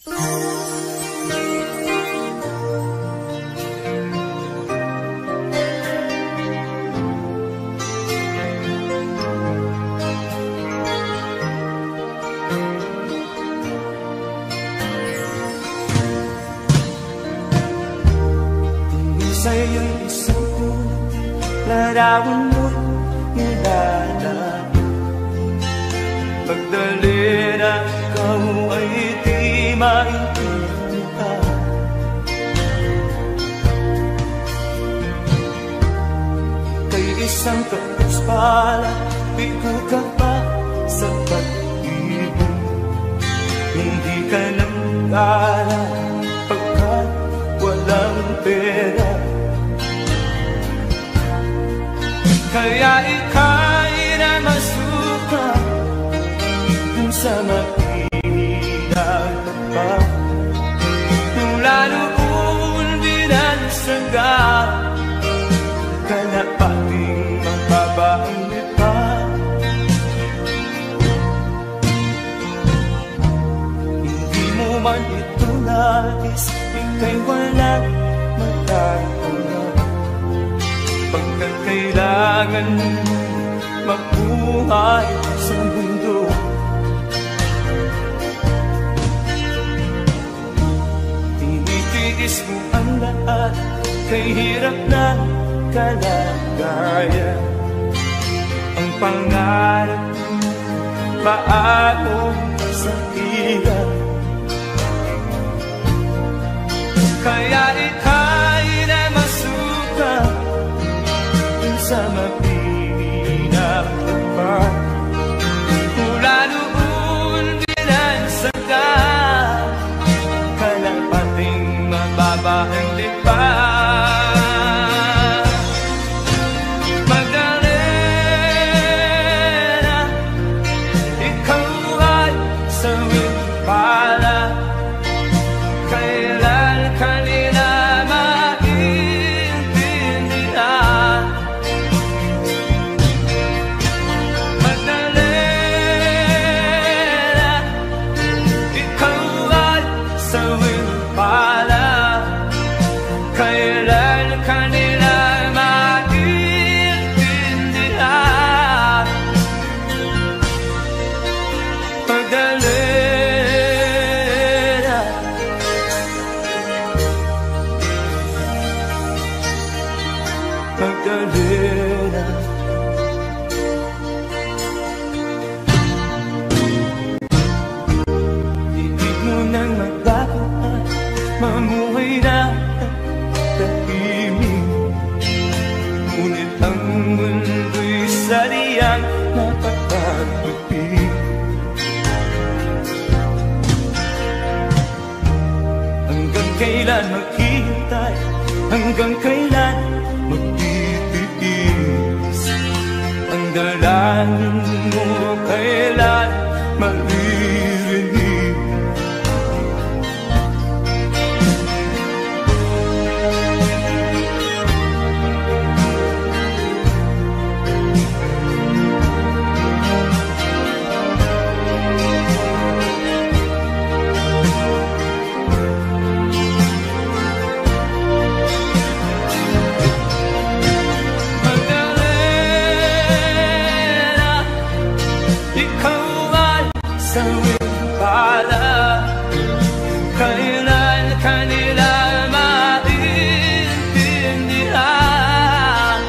Sa'yo'y isang tulad, larawan mo'y nilalap. Pagdali na ikaw ay di maintindihan. Kay isang kapuspalan, bigo ka pa sa pag-ibig. Hindi ka nang kala pagkat walang pera. Kaya ika'y na masuka dun sa mag-iinag pa. Nung laloon binansaga ka na pating mababaang lipa. Hindi mo man ito nais, ika'y walang magagawa. Pagkat kailangan mabuhay sa mundo. Tinitiis mo ang lahat, kay hirap na kalagayan. Ang pangarap paano sa hirap. Kaya ika'y na masuka sa mag-iinag pa. Mula noon binansaga ka na pating mababa ang lipa. Magdalena, ikaw ay sawing pala. Kailan kanila maintindihan? Kailan kanila maintindihan? Magdalena, Magdalena. Ibig mo nang magbago at mamuhay na tahimik. Ngunit ang mundo'y sadyang napapagpipig. Hanggang kailan maghihintay? Hanggang kailan magtitiis? Ang dalangin mo kailan maririnig? Sawing pala, kailan kanila maintindihan?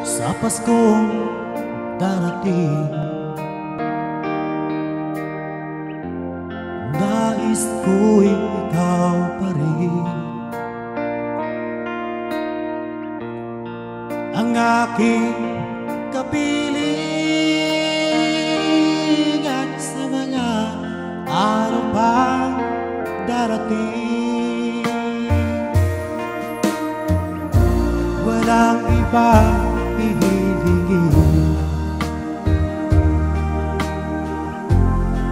Sa Paskong darating, nais ko'y ikaw pa rin ang aking kapiling at sa mga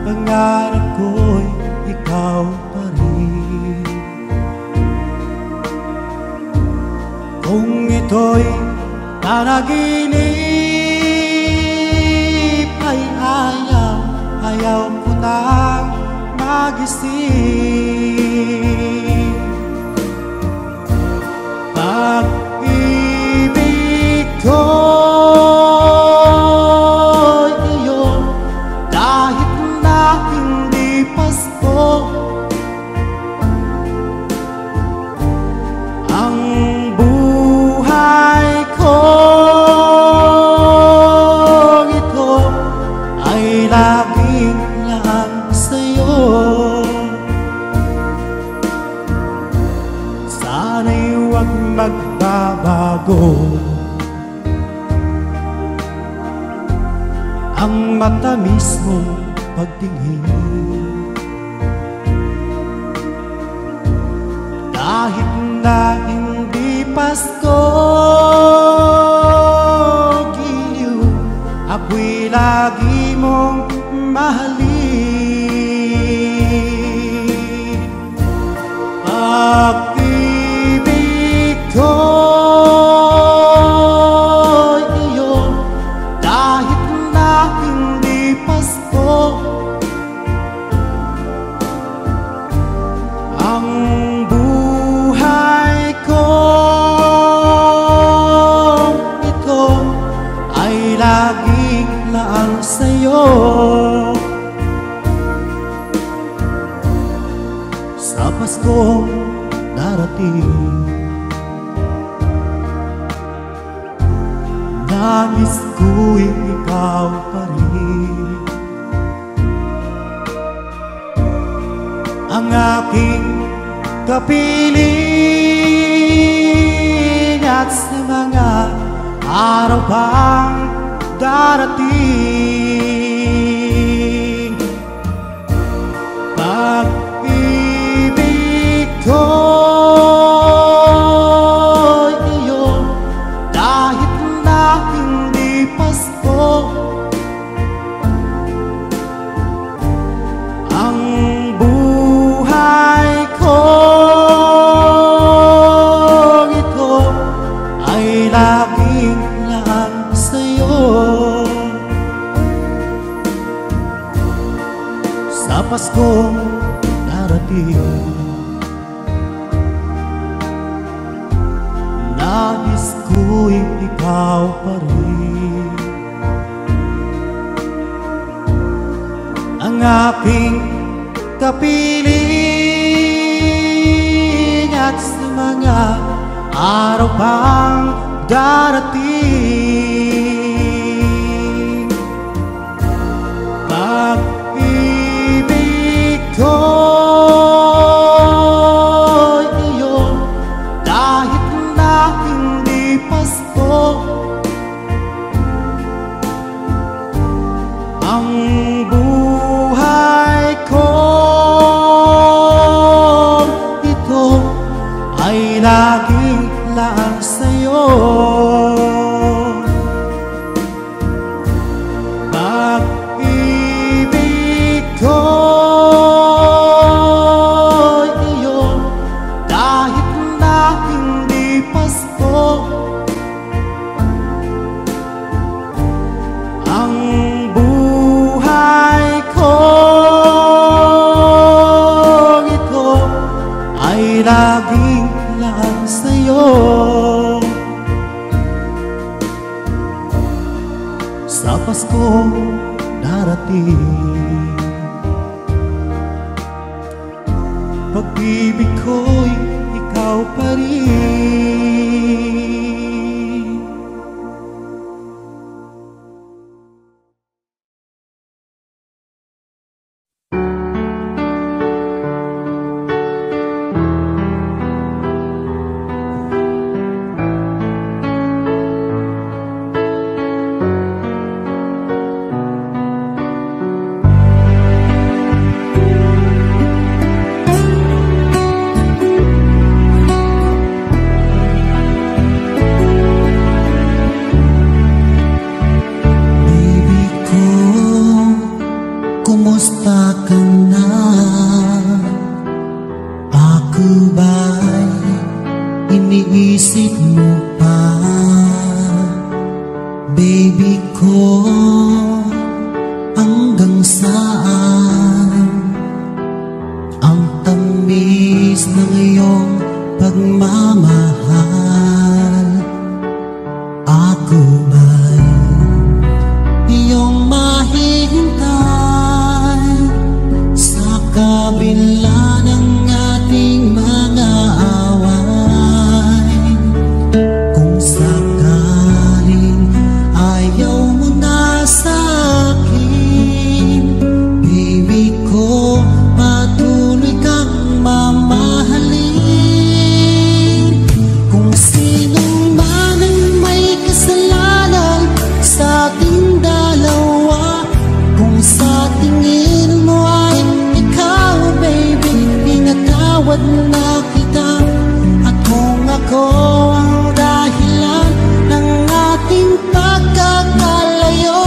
pangarap ko'y ikaw pa rin. Kung ito'y panaginip ay ayaw ko nang magising. Pag-ibig ko'y iyo, kahit na hindi Pasko. Ang buhay ko ito ay laging lang sa'yo. Sana'y huwag magbabago ang matamis mong pagtingin. Kahit na hindi Pasko, giliw, ako'y lagi mong mahalin. Pag-ibig ko'y iyo, kahit na hindi Pasko. Ang buhay ko ito ay laging laan sa'yo. Sa Paskong darating, nais ko'y ikaw pa rin. Ang aking kapiling at sa mga araw pang darating. Pag-ibig ko'y iyo, kahit na hindi Pasko. Ang buhay ko ito ay laging laan sa'yo. Sa Paskong darating, nais ko'y ikaw pa rin. Ang aking kapiling at sa mga araw pang darating. Pag-ibig ko'y iyo, kahit na hindi Pasko. Ang buhay ko ito ay laging laan sa'yo. Pag-ibig ko'y iyo, kahit na hindi Pasko. Ang buhay ko ito ay laging laan sa'yo. Sa Paskong darating, pag-ibig ko'y ikaw pa rin. kumusta ka na? Ako ba'y iniisip mo pa? Baby ko, hanggang saan ang tamis ng iyong pagmamahal? Ako ba'y iyong mahihintay sa kabila ng ating mga away? Kung sakaling ayaw mo na sa akin, baby ko, patuloy kang mamahalin. Kung sinong man ang may kasalanan sa ating dalawa, kung sa tingin mo ay ikaw, baby, pinatawad na kita. At kung ako ang dahilan ng ating pagkakalayo,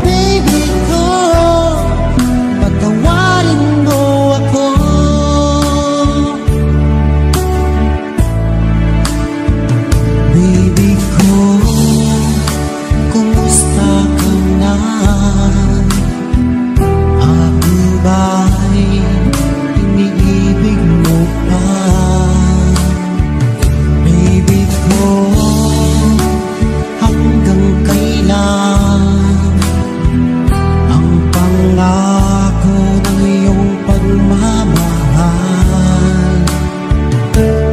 baby ko, patawarin mo ako. Baby ko, kumusta ka na? Ako ba'y iniibig mo pa? Baby ko, hanggang kailan ang pangako ng iyong pagmamahal?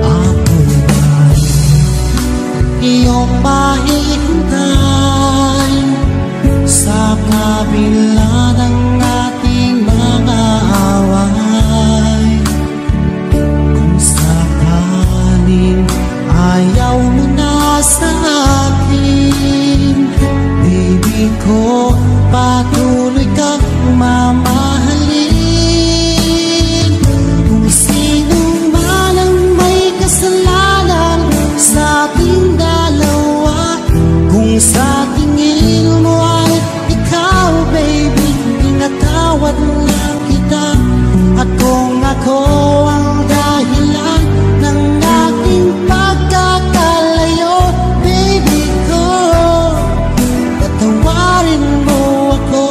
Ako ba'y iyong mahihintay sa kabila ng ating mga away? Kung sakaling ayaw mo na sa akin, baby ko, patuloy kang mamahalin. Kung sino man ang may kasalanan sa ating dalawa, kung sa tingin mo ay ikaw, baby, pinatawad na kita. At kung ako ang dahilan ng ating pagkakalayo, baby ko, patawarin mo ako.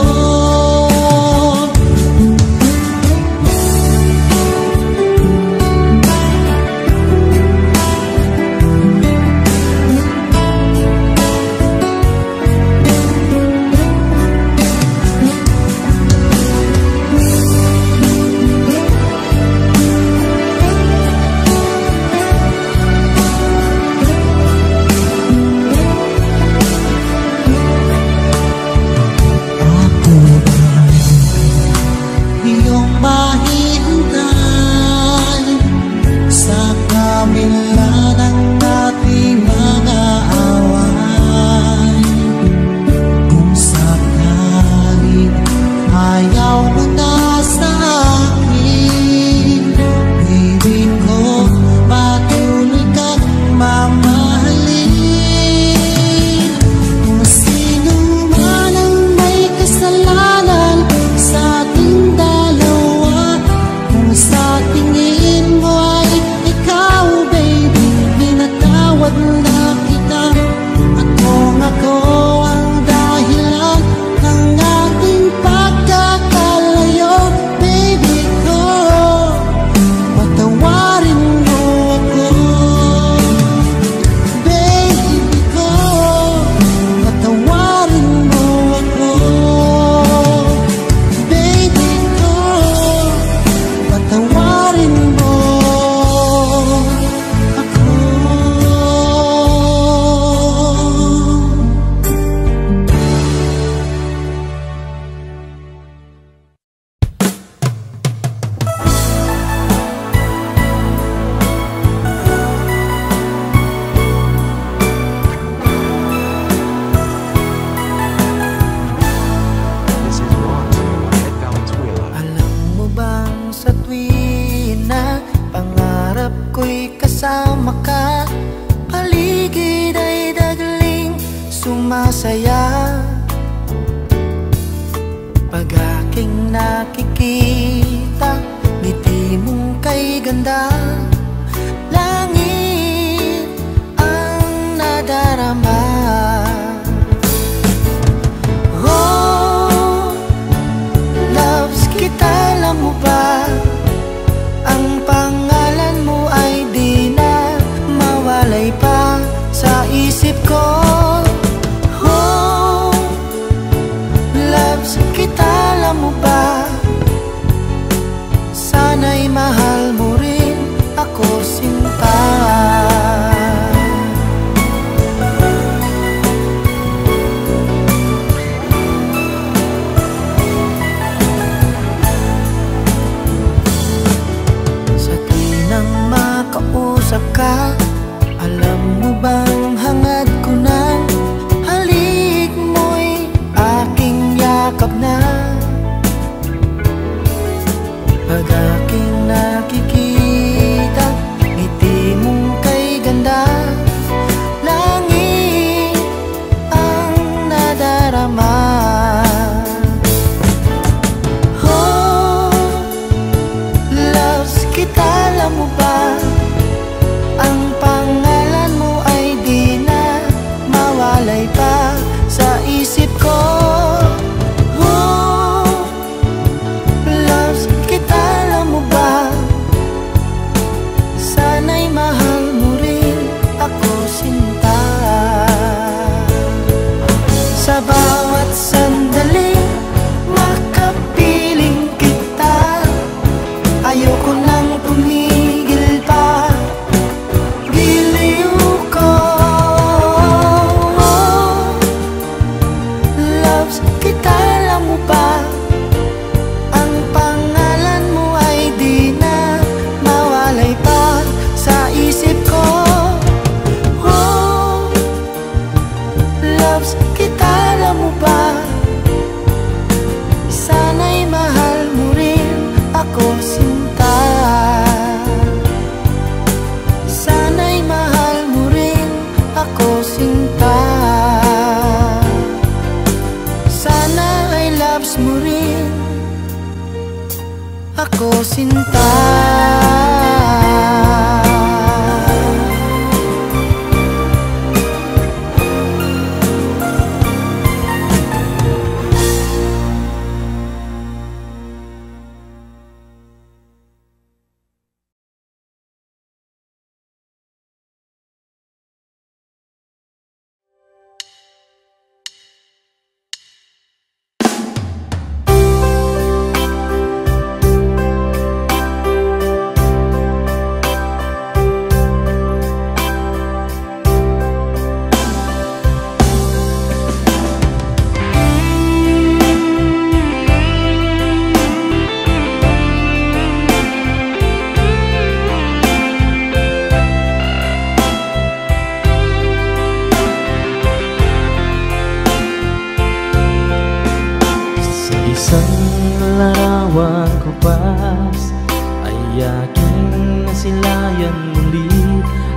Ako ba'y iyong mahihintay sa kabila ng ating mga away? Kung sakaling ayaw mo na sa akin, baby ko, patuloy kang mamahalin. Kung sino man ang may kasalanan sa ating dalawa, kung sa tingin mo ay ikaw, baby, pinatawad na kita. At kung ako ang dahilan ng ating pagkakalayo, baby ko, patawarin mo ako. Baby ko, patawarin mo ako. Baby ko, patawarin mo ako. This is Ron Ed Valenzuela. Alam mo bang sa tuwing na pangarap ko'y kasama ka, paligid ay dagling sumasaya. Pag aking nakikita ganda, langit ang nadarama. Oh, loves kita, alam mo ba? Ang pangalan mo ay di na mawalay pa sa isip ko. Oh, loves kita, alam mo ba? Sana'y mahal mo rin ako, sinta. Sa tuwing makausap ka, alam mo bang hangad ko ng halik mo'y aking yakap na. Pag aking nakikita, ngiti mong kay ganda, langit ang nadarama. Oh, loves kita, alam mo ba? Ang pangalan mo ay di na mawalay pa sa isip ko. Sana'y mahal mo rin ako, sinta. Sa bawat sandali makapiling kita, ayoko nang tumigil pa, giliw ko. Loves kita, alam mo ba? Ang pangalan mo ay di na mawalay pa sa isip ko. Oh, loves kita, alam mo ba? Sana'y mahal mo rin ako, sinta. Sana'y mahal mo rin ako, sinta. Sana ay loves mo rin ako, sinta. larawan ko pas ay aking nasilayan muli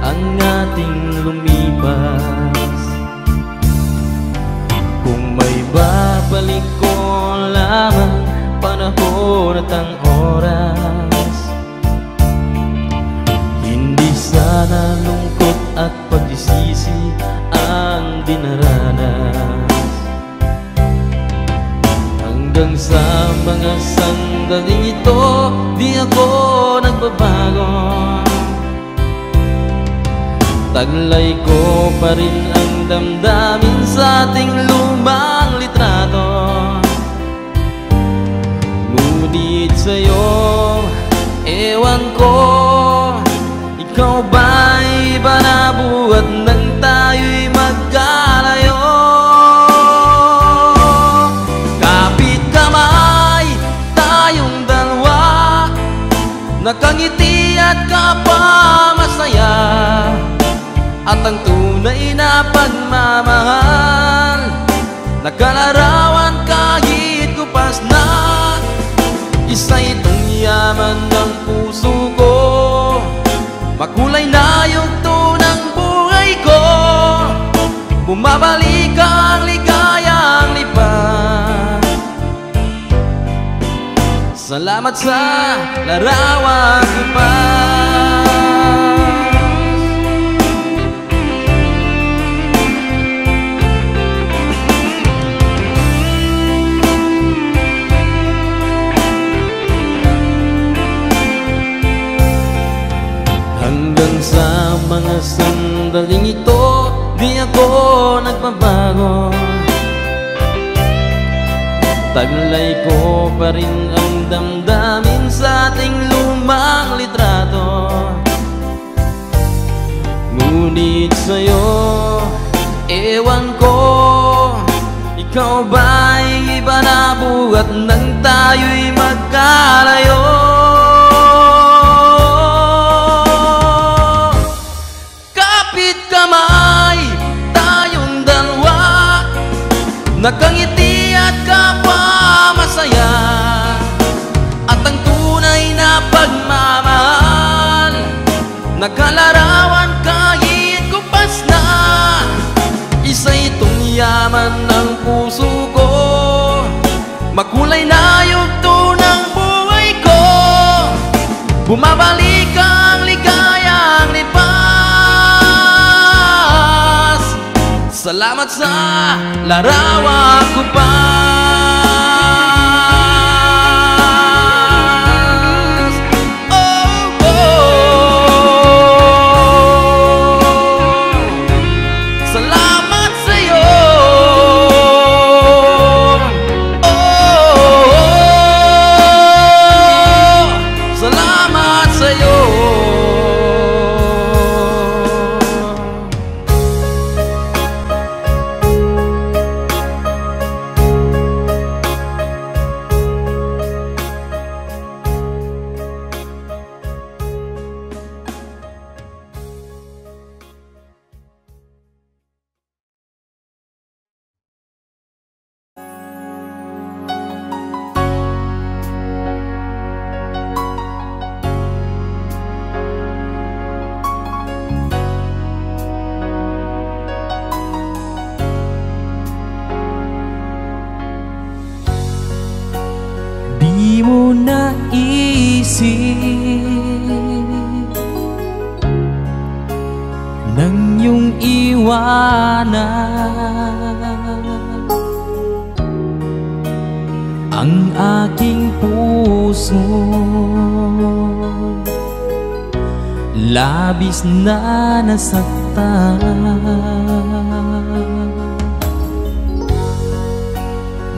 ang ating lumipas. Kung may babalik ko lamang panahon at ang oras, hindi sana lungkot at pagsisisi ang dinaranas. Hanggang sa mga sandaling ito, di ako nagbabago. Taglay ko pa rin ang damdamin sa ating lumang litrato. Ngunit sa'yo, ewan ko, ikaw ba'y iba na buhat nang tayo'y magkalayo? Kapit kamay tayong dalawa, nakangiti at kapamasaya, at ang tunay na pagmamahal nakalarawan kahit kupas na. Isa itong yaman ng puso ko, makulay na yugto ng buhay ko. Bumabalik ang ligayang lipas Salamat sa larawan ko pa. Hanggang sa mga sandaling ito, di ako nagbabago. Taglay ko pa rin ang damdamin sa ating lumang litrato. Ngunit sa'yo, ewan ko, ikaw ba'y iba na buhat nang tayo'y magkalayo? Kapit kamay, tayong dalawa, nakangiti at kapwa masaya, at ang tunay na pagmamahal, nakalarawan kahit kupas na. Isa itong yaman ng puso ko, makulay na yugto ng buhay ko. Bumabalik ang ligayang lipas. Salamat sa larawan ko pa. Di mo naisip nang iyong iwanan ang aking puso, labis na nasaktan.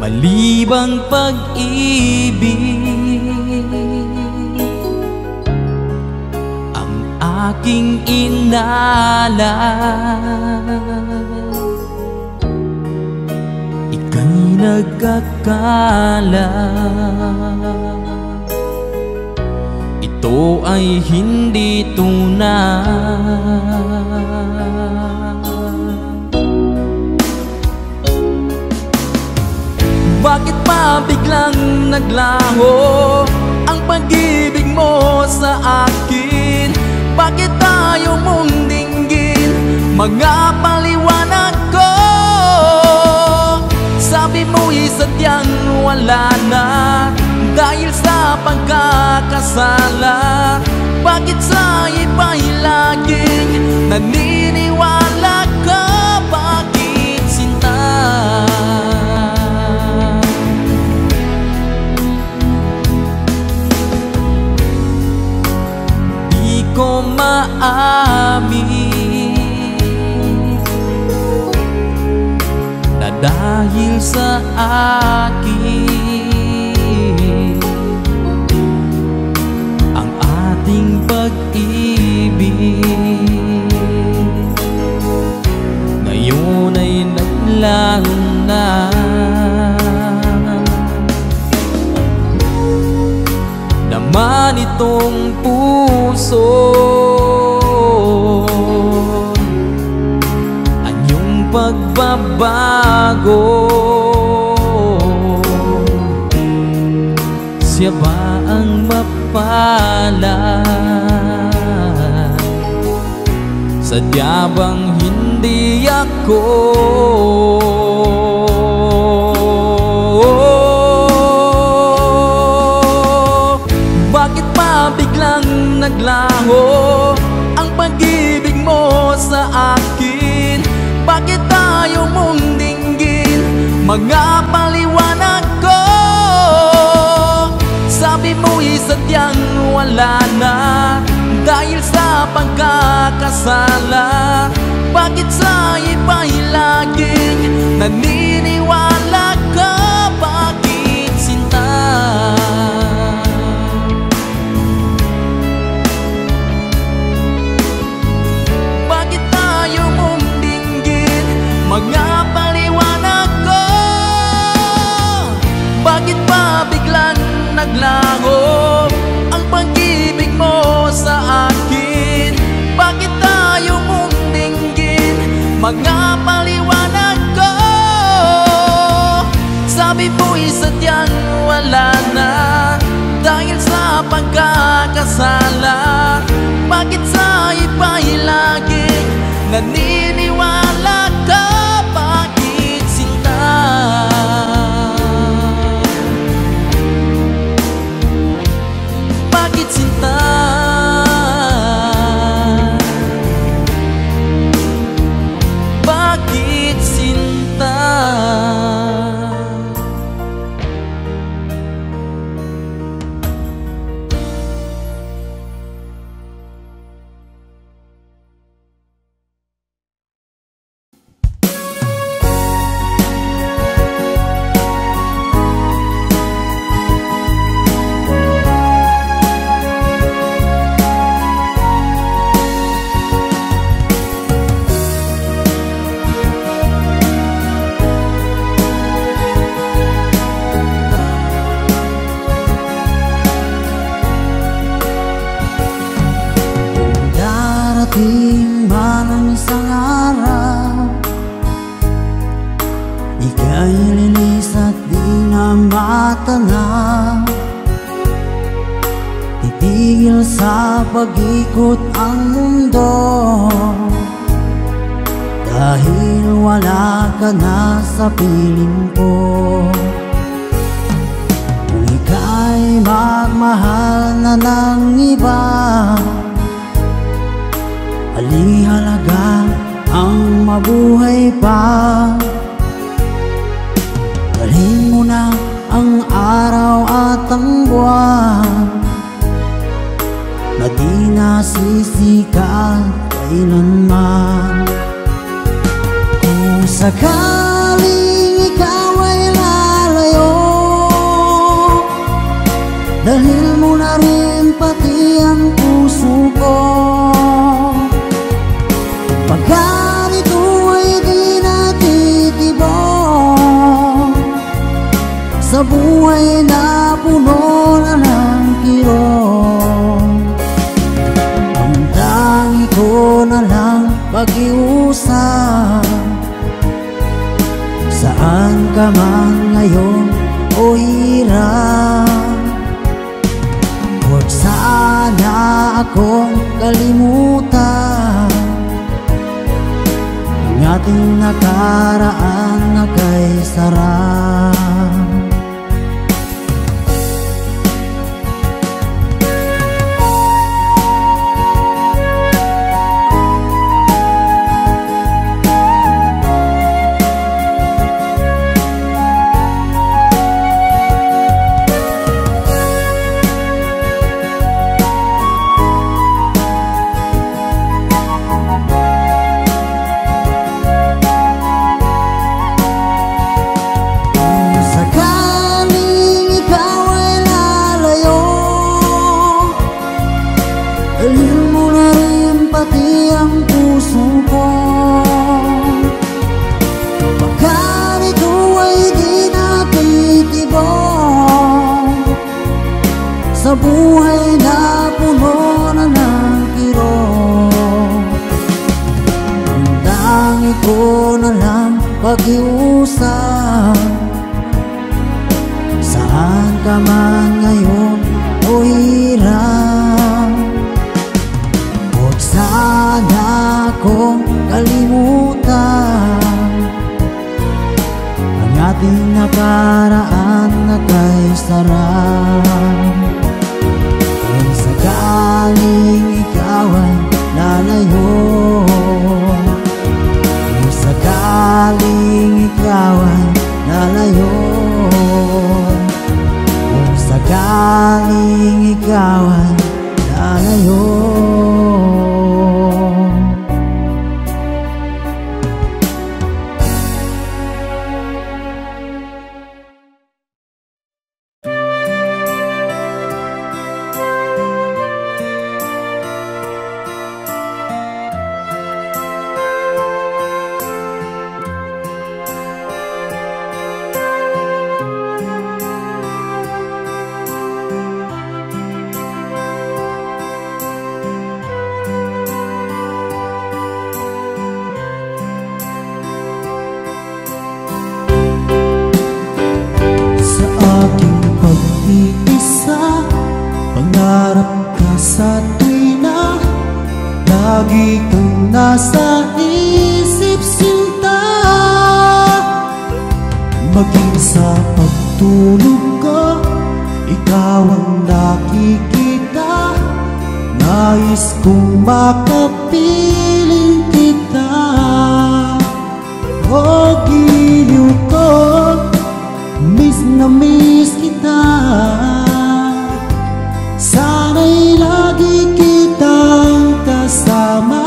Malibang pag-ibig ang aking inalan, ika'y nagkakala ito ay hindi tunay. Bakit pa biglang naglaho ang pag-ibig mo sa akin? Bakit tayo mong dinggin mga paliwanag ko? Sabi mo'y sadyang wala na dahil sa pagkakasala. Bakit sa iba'y laging naniniwala ka? Bakit sinta? Ko maamin na dahil sa akin ang ating pag-ibig ngayon ay naglaho na. Naman itong puso anyong pagbabago, siya ba ang mapalad? Sadya bang hindi ako? mga paliwanag ko. Sabi mo'y sadyang wala na dahil sa pagkakasala. Bakit sa iba'y laging naniniwala ka? Bakit sinta? Bakit tayo mong dinggin mga paliwanag ko? Bakit ba biglang naglaho ang pag-ibig mo sa akin? Bakit tayo mong dinggin mga paliwanag ko? Sabi mo'y sadyang wala na dahil sa pagkakasala. Bakit sa iba'y laging naniniwala ka? Bakit sinta? Bakit sinta? Bakit sinta? Darating man ang isang araw, ika'y lilis at di na matanaw. Titigil sa pag-ikot ang mundo dahil wala ka na sa piling ko. Kung ika'y magmahal na ng iba, alihalaga ang mabuhay pa. Dalhin mo na ang araw at ang buwan na di nasisikat kailanman. Kung sakaling ikaw ay lalayo, dalhin mo na rin pati ang puso ko. Pagkat ito ay di natitibok sa buhay na puno na ng kirot, ang tangi ko na lang pag-iusap. Saan ka man ngayon o hirap, huwag sana akong kalimutan ang ating nakaraan na kay sarap. Dalhin mo na rin pati ang puso ko. Pagkat ito ay di natitibok sa buhay na puno na ng kirot, ang tangi ko na lang pag-iusap. Saan ka man ngayon o hirap, huwag sana akong kalimutan ang ating nakaraan na kay sarap. Kung sakaling ikaw ay lalayo, kung sakaling ikaw ay lalayo, ikaw ay lalayo. Pangarap ka sa tuwina, lagi kang nasa isip sinta. Maging sa pagtulog ko, ikaw ang nakikita. Nais kong makapiling kita. O giliw ko, miss na miss kita. Sana'y lagi kitang kasama.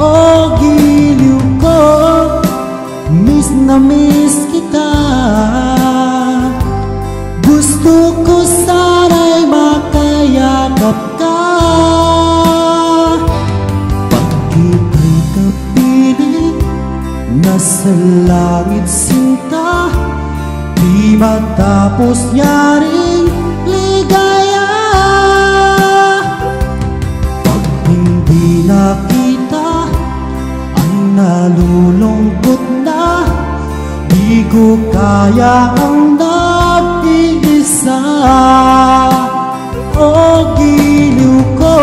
O giliw ko, miss na miss kita. Gusto ko sana'y makayakap ka. Pag ika'y kapiling, nasa langit sinta. Di matapos yaring ligaya. Pag hindi nakita, ay nalulungkot na. Di ko kaya ang nag-iisa. O giliw ko,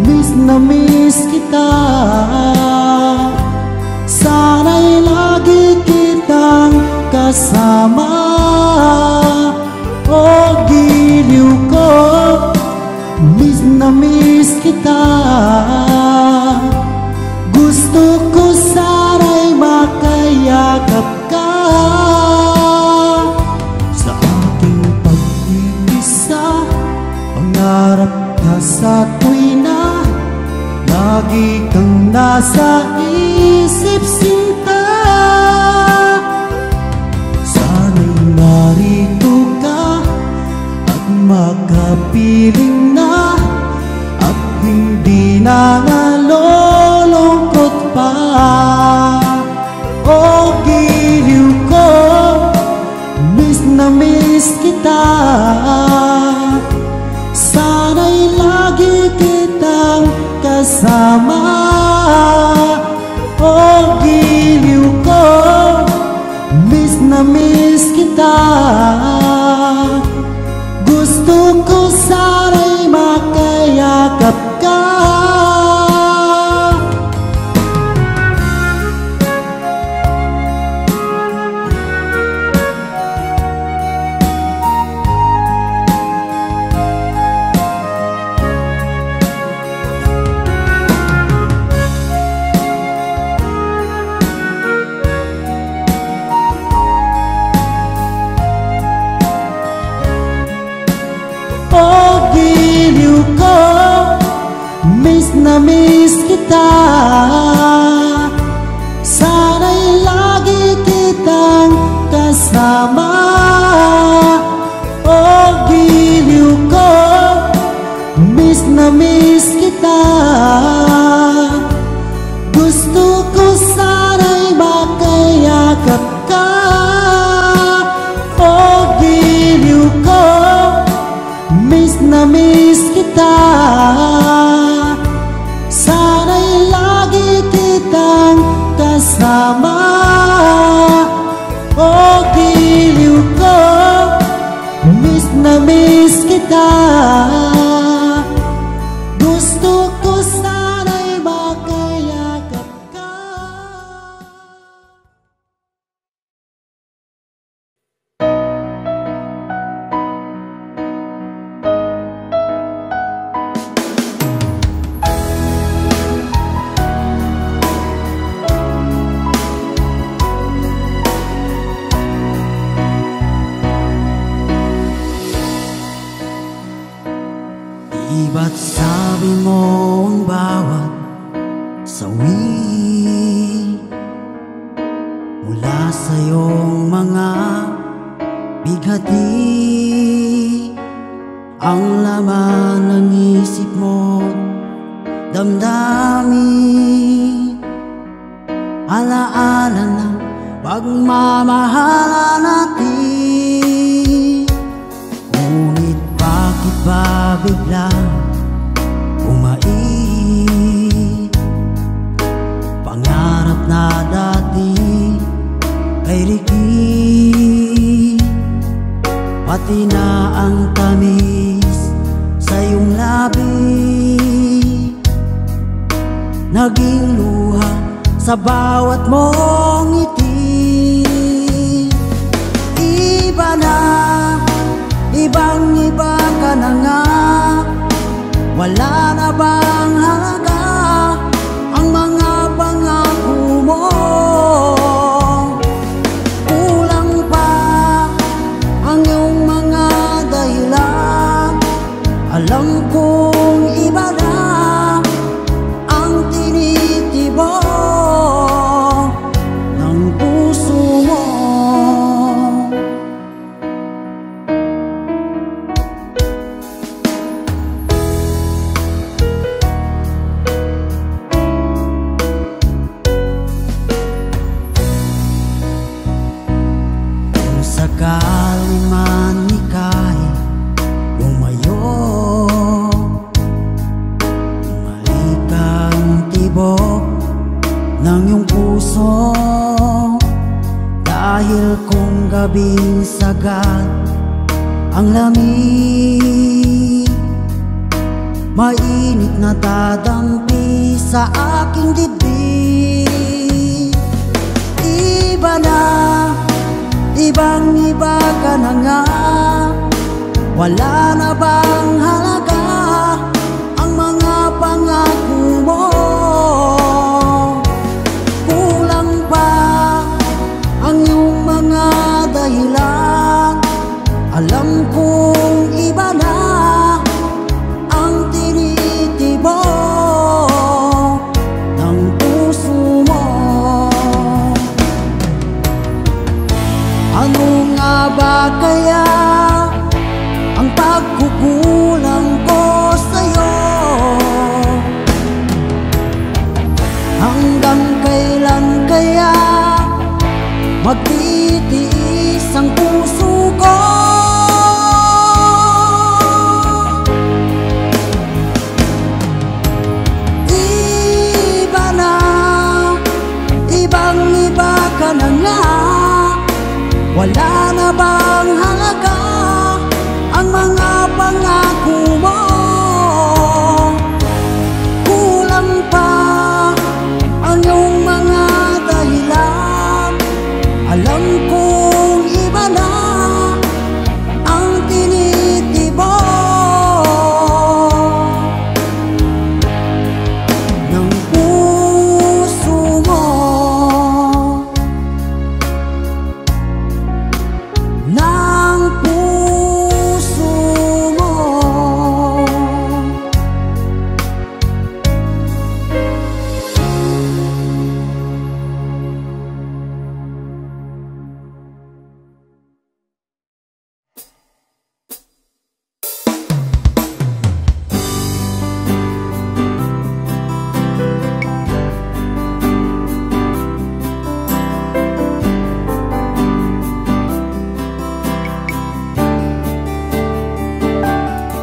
miss na miss kita. Sana'y lagi kitang kasama. O giliw ko, miss na miss kita. Gusto ko sana'y makayakap ka. Sa aking pag-iisa, pangarap ka sa tuwina. Lagi kang nasa isip sinta. Sana'y narito ka at makapiling na, at hindi na nalulungkot pa. O giliw ko, miss na miss kita. Sana'y lagi kitang kasama. O giliw ko, miss na miss kita. Gusto ko sana'y makayakap ka. O giliw ko, miss na miss kita. Sana'y lagi kitang kasama. O giliw ko, miss na miss kita. Gusto ko sana'y makayakap ka. O giliw ko, miss na miss kita. Sana'y lagi kitang kasama. O giliw ko, miss na miss kita. Gusto ko sana'y makayakap ka. ba't sabi mo ang bawat sawi mula sa iyong mga bighati ang laman ng isip mo, damdamin, alaala ng pagmamahala natin. Ngunit bakit ba biglang umait? Pangarap na dati ay likid, pati na ang tamis sa iyong labi naging luha sa bawat mong ngiti. Iba na, ibang-iba ka na nga, wala na bang halaga ang mga pangako mo? Kulang pa ang iyong mga dahilan, alam kong iba na ang tinitibok ng puso mo. Kung sakali man ika'y lumayo, bumalik ang tibok ng iyong puso, dahil kung gabing sagad ang lamig, mainit na dadampi sa aking dibdib. Iba na, ibang-iba ka na nga, wala na bang halaga ang mga pangako mo? Kulang pa ang iyong mga dahilan, alam kong iba na ang tinitibok ng puso mo. Ano nga ba kaya ang pagkukulang ko sa'yo? Hanggang kailan kaya magtitiis ang puso ko? Iba na, ibang-iba ka na nga, wala na bang halaga ang mga pangako mo? Kulang pa ang iyong mga dahilan, alam kong iba na ang tinitibok ng puso mo. Ng puso mo.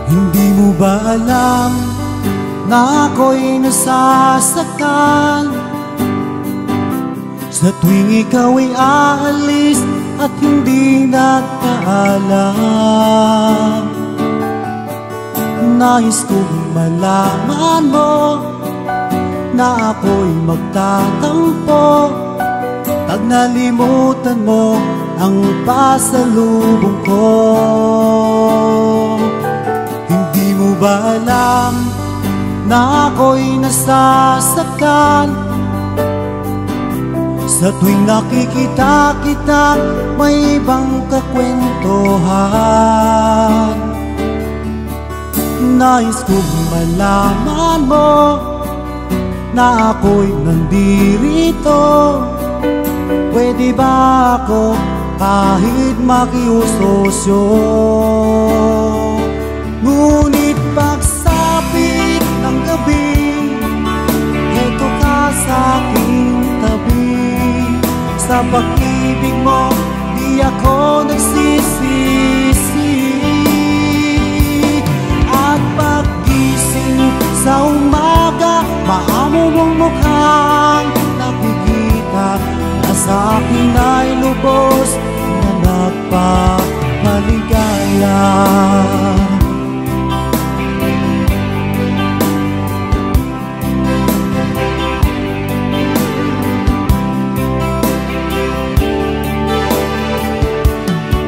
Hindi mo ba alam na ako'y nasasaktan sa tuwing ikaw ay aalis at hindi nakaalam? Nais kong malaman mo na ako'y magtatampo pag nalimutan mo ang pasalubong ko. Hindi mo ba alam na ako'y nasasaktan sa tuwing nakikita kita may ibang kakwentuhan? Nais kong malaman mo na ako'y nandirito. Pwede ba ako kahit makiusosyo? Ngunit pagsapit ng gabi, eto ka sa aking tabi. Sa pag-ibig mo, di ako nagsisisi. At paggising sa umaga, maamo mong mukhang nakikita na sa akin ay lubos na nagpapaligaya.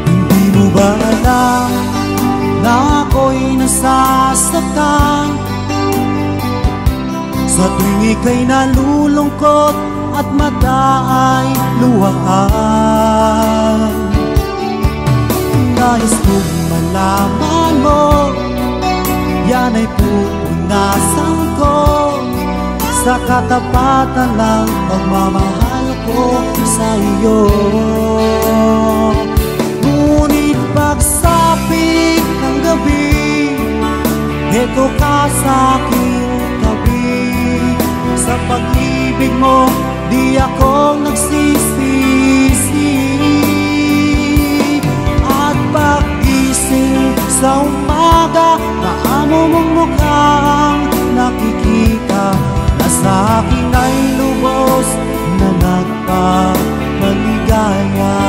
Hindi mo ba alam na ako'y nasasaktan sa tuwing ika'y nalulungkot at mata ay luhaan? Nais kong malaman mo, yan ay pupunasan ko sa katapatan ng pagmamahal ko sa iyo. Ngunit pagsapit ng gabi, eto ka sa aking tabi. Sa pag-ibig mo, di ako nagsisisi. At pag-gising sa umaga, maamo mong mukhang nakikita na sa akin ay lubos na nagpapaligaya.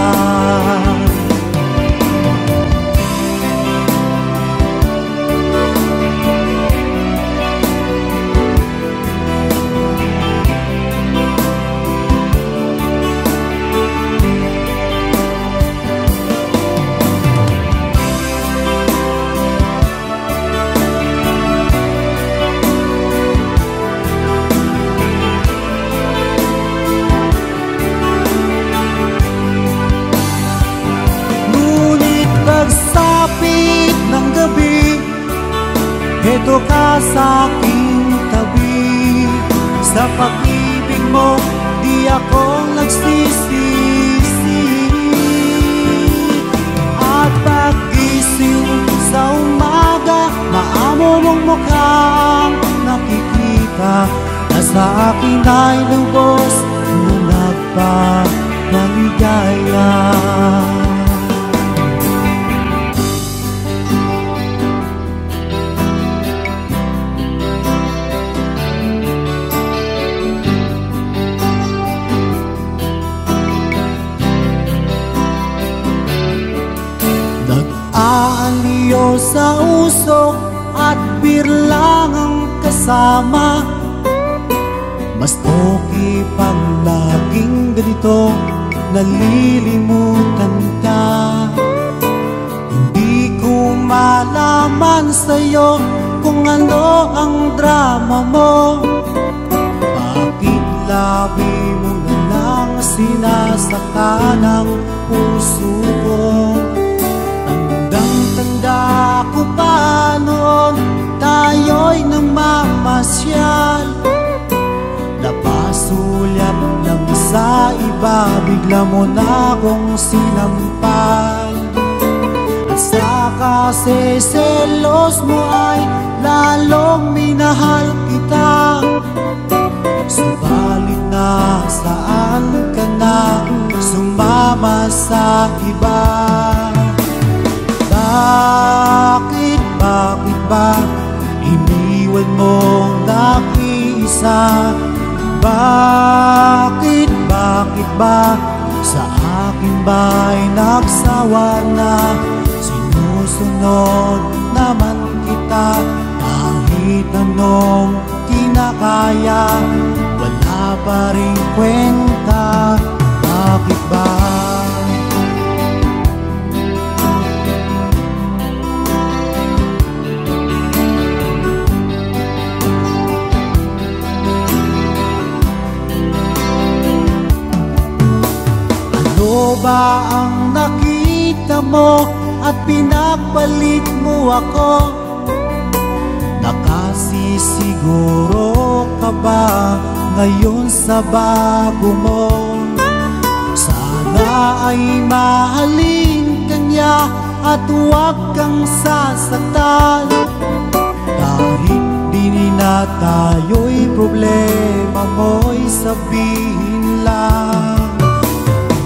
Pagsapit ng gabi, eto ka sa aking tabi. Sa pag-ibig mo, di ako nagsisisi. At pag-gising sa umaga, maamo mong mukhang nakikita na sa akin ay lubos na nagpapaligaya. Nag-aaliyo sa usok at birlang ang kasama. Mas okay pang laging ganito, nalilimutan ka. Hindi ko malaman sa'yo kung ano ang drama mo. Bakit labi mo na lang sinasaka ng puso ko? Tanda ko pa noon, tayo'y namamasyal. Napasulyap lang sa iba, bigla mo na akong sinampal. At sa kaseselos mo ay lalong minahal kita. Subalit nasaan ka na, sumama sa iba? Bakit ba iniwan mong nag-iisa? Bakit ba sa akin ba'y nagsawa na? Sinusunod naman kita kahit anong kinakaya, wala pa rin kwenta. Bakit ba? Ano ba ang nakita mo at pinagpalit mo ako? siguro ka ba ngayon sa bago mo? Sana ay mahalin kanya at huwag kang sasaktan. Kahit di na tayo'y problema mo'y sabihin lang.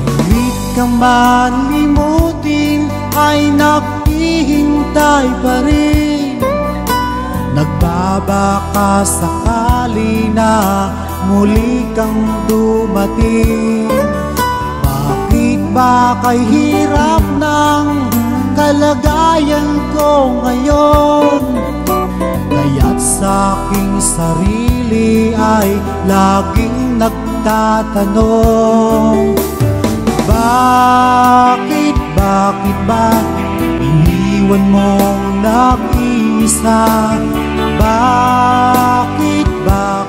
Kahit ka man limutin ay naghihintay pa rin. Nagbabaka sakali na muli kang dumating. Bakit ba kay hirap ng kalagayan ko ngayon? Kaya't sa aking sarili ay laging nagtatanong, bakit ba iniwan mong nag-iisa? Bakit ba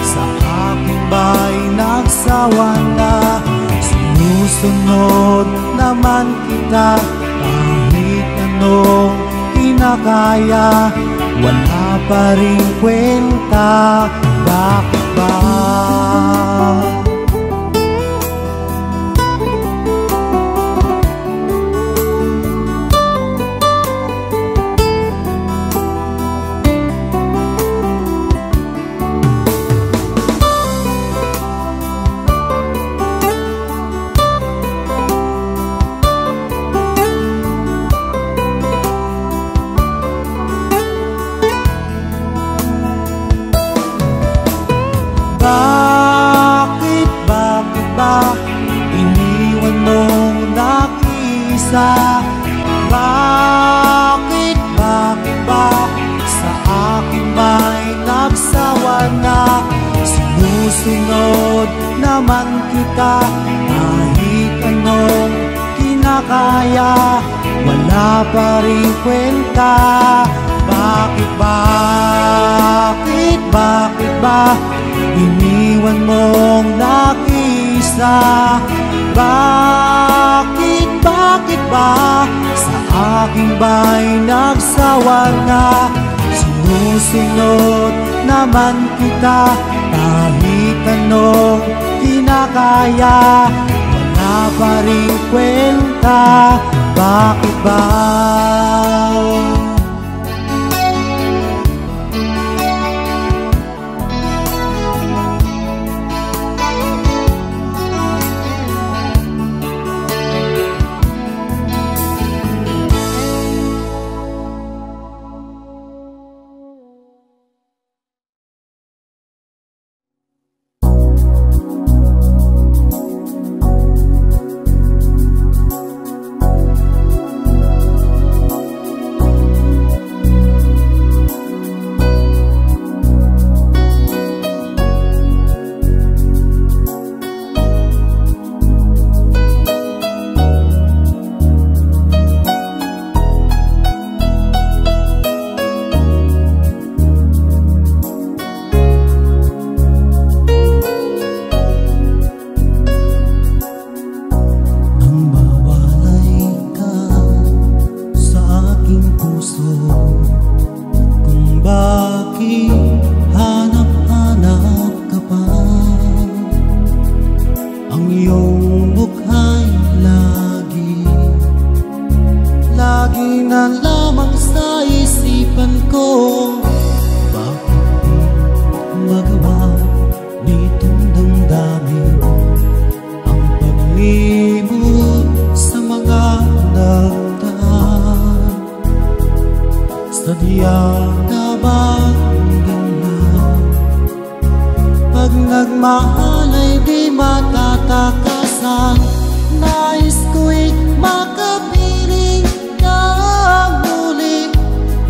sa akin ba'y nagsawa na? Sinusunod naman kita kahit anong kinakaya, wala pa rin kwenta. Bakit ba? Bakit ba iniwan mong nag-iisa? Bakit ba sa akin ba'y nagsawa na? Sinusunod naman kita kahit anong kinakaya, wala pa rin kwenta. Bakit ba iniwan mong nag-iisa? Bakit ba sa akin ba'y nagsawa na? Sinusunod naman kita kahit anong kinakaya, wala pa rin kwenta. Bakit ba? Nagmahal ay di matatakasan. Nais ko'y makapiling ka muli.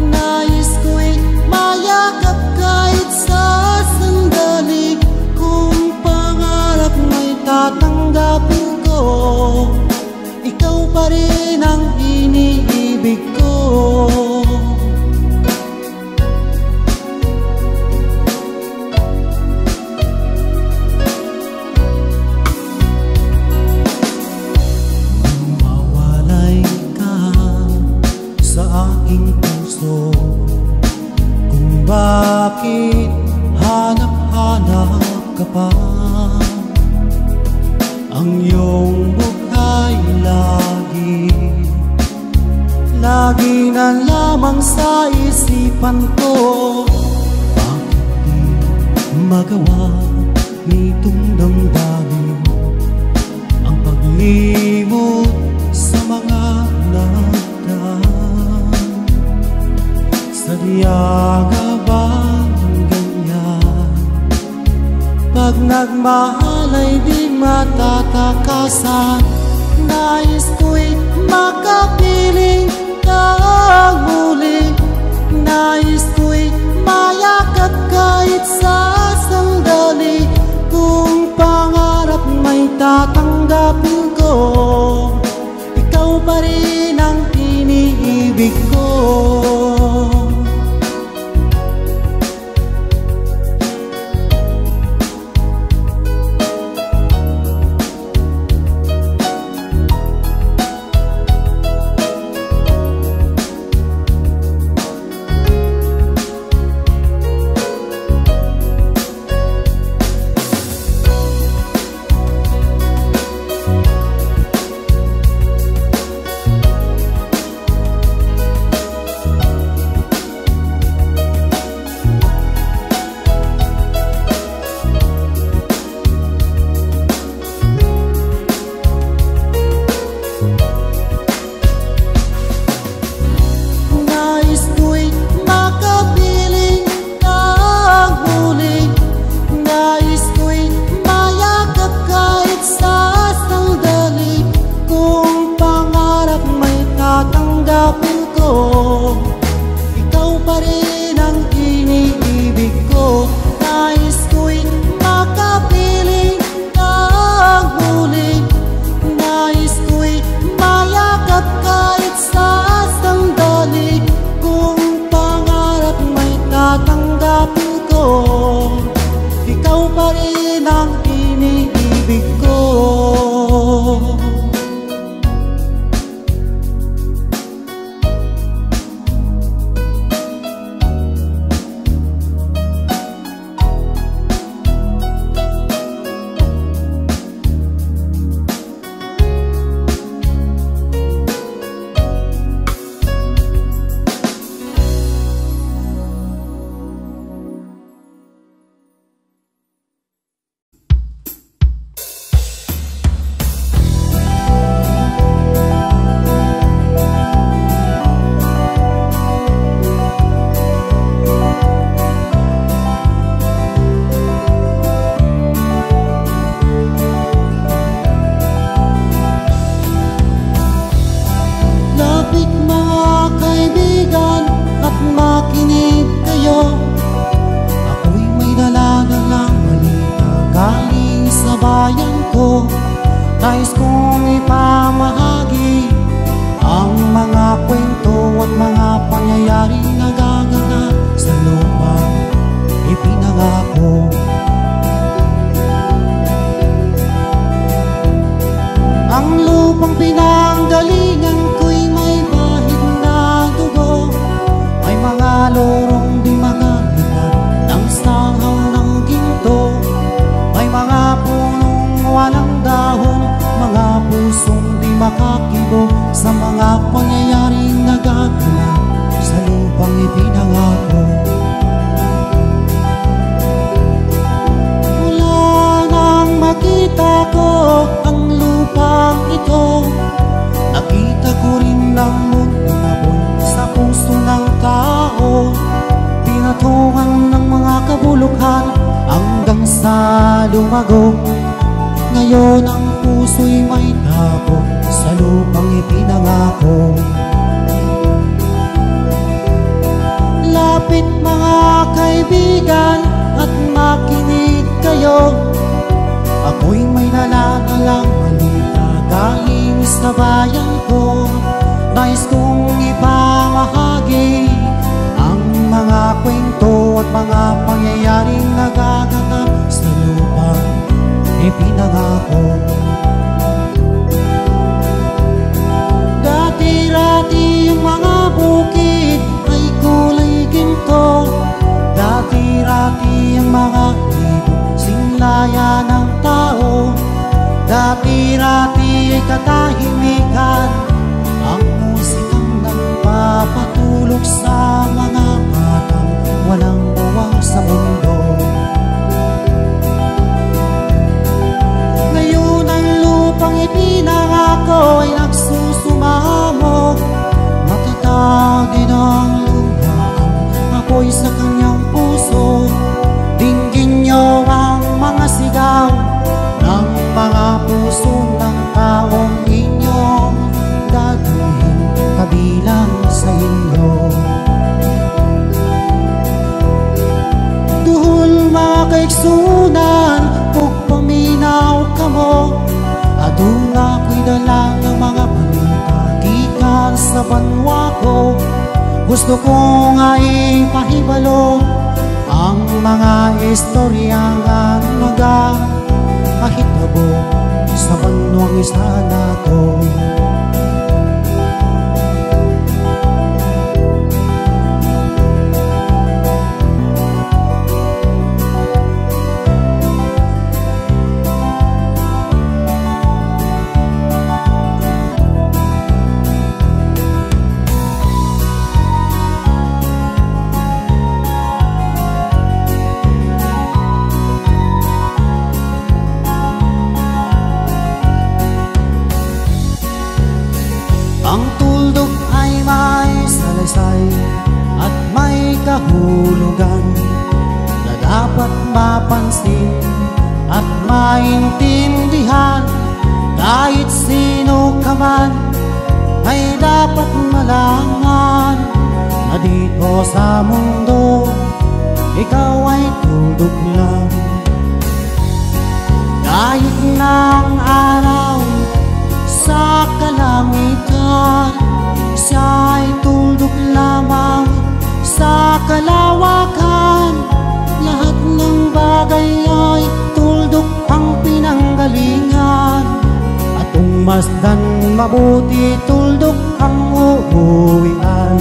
Nais ko'y mayakap kahit sa sandali. Kung pangarap mo'y tatanggapin ko, ikaw pa rin ang iniibig ko. Kung bakit hanap-hanap ka pa? Ang iyong buhay lagi na lamang sa isipan ko. Bakit di magawa nitong damdamin ang paglimot sa mga nagdaan? Sadya nga bang ganyan? Pag nagmahal ay di matatakasan. Nais ko'y makapiling kang muli. Nais ko'y mayakap kahit sa sandali. Kung pangarap may tatanggapin ko, ikaw pa rin ang iniibig ko. Nais kong ipamahagi ang mga kwento at mga pangyayaring nagaganap sa lupang ipinangako. Ang lupang pinanggalingan ko'y may bahid na dugo, may mga lorong di makalitan ng sangaw ng ginto, may mga punong walang dahon, mga pusong di makakibo sa mga pangyayaring nagaganap sa lupang ipinangako. Mula nang makita ko ang lupang ito, nakita ko rin ang mundo na buo sa puso ng tao. Pinatungan ng mga kabulukan hanggang sa lumago. Ngayon ang puso'y may tago sa lupang ipinangako. Lapit mga kaibigan at makinig kayo, ako'y may naladalang balita galing sa bayan ko. Nais kong ipamahagi ang mga kwento at mga pangyayaring nagaganap sa lupang ipinangako. Dati-rati ang mga bukid ay kulay ginto, dati igsunan ug paminaw kamo. Aduna ko'y dala ng mga balita gikan sa banwa ko. Gusto ko nga ipahibalo ang mga istorya nga nagahitabo sa banwang isa nato. Ang tuldok ay may salaysay at may kahulugan na dapat mapansin at maintindihan. Kahit sino ka man ay dapat malaman na dito sa mundo ikaw ay tuldok lang. Kahit ng araw sa kalangitan, siya ay tuldok lamang sa kalawakan. Lahat ng bagay ay tuldok ang pinanggalingan, at kung masdan mabuti tuldok ang uuwian.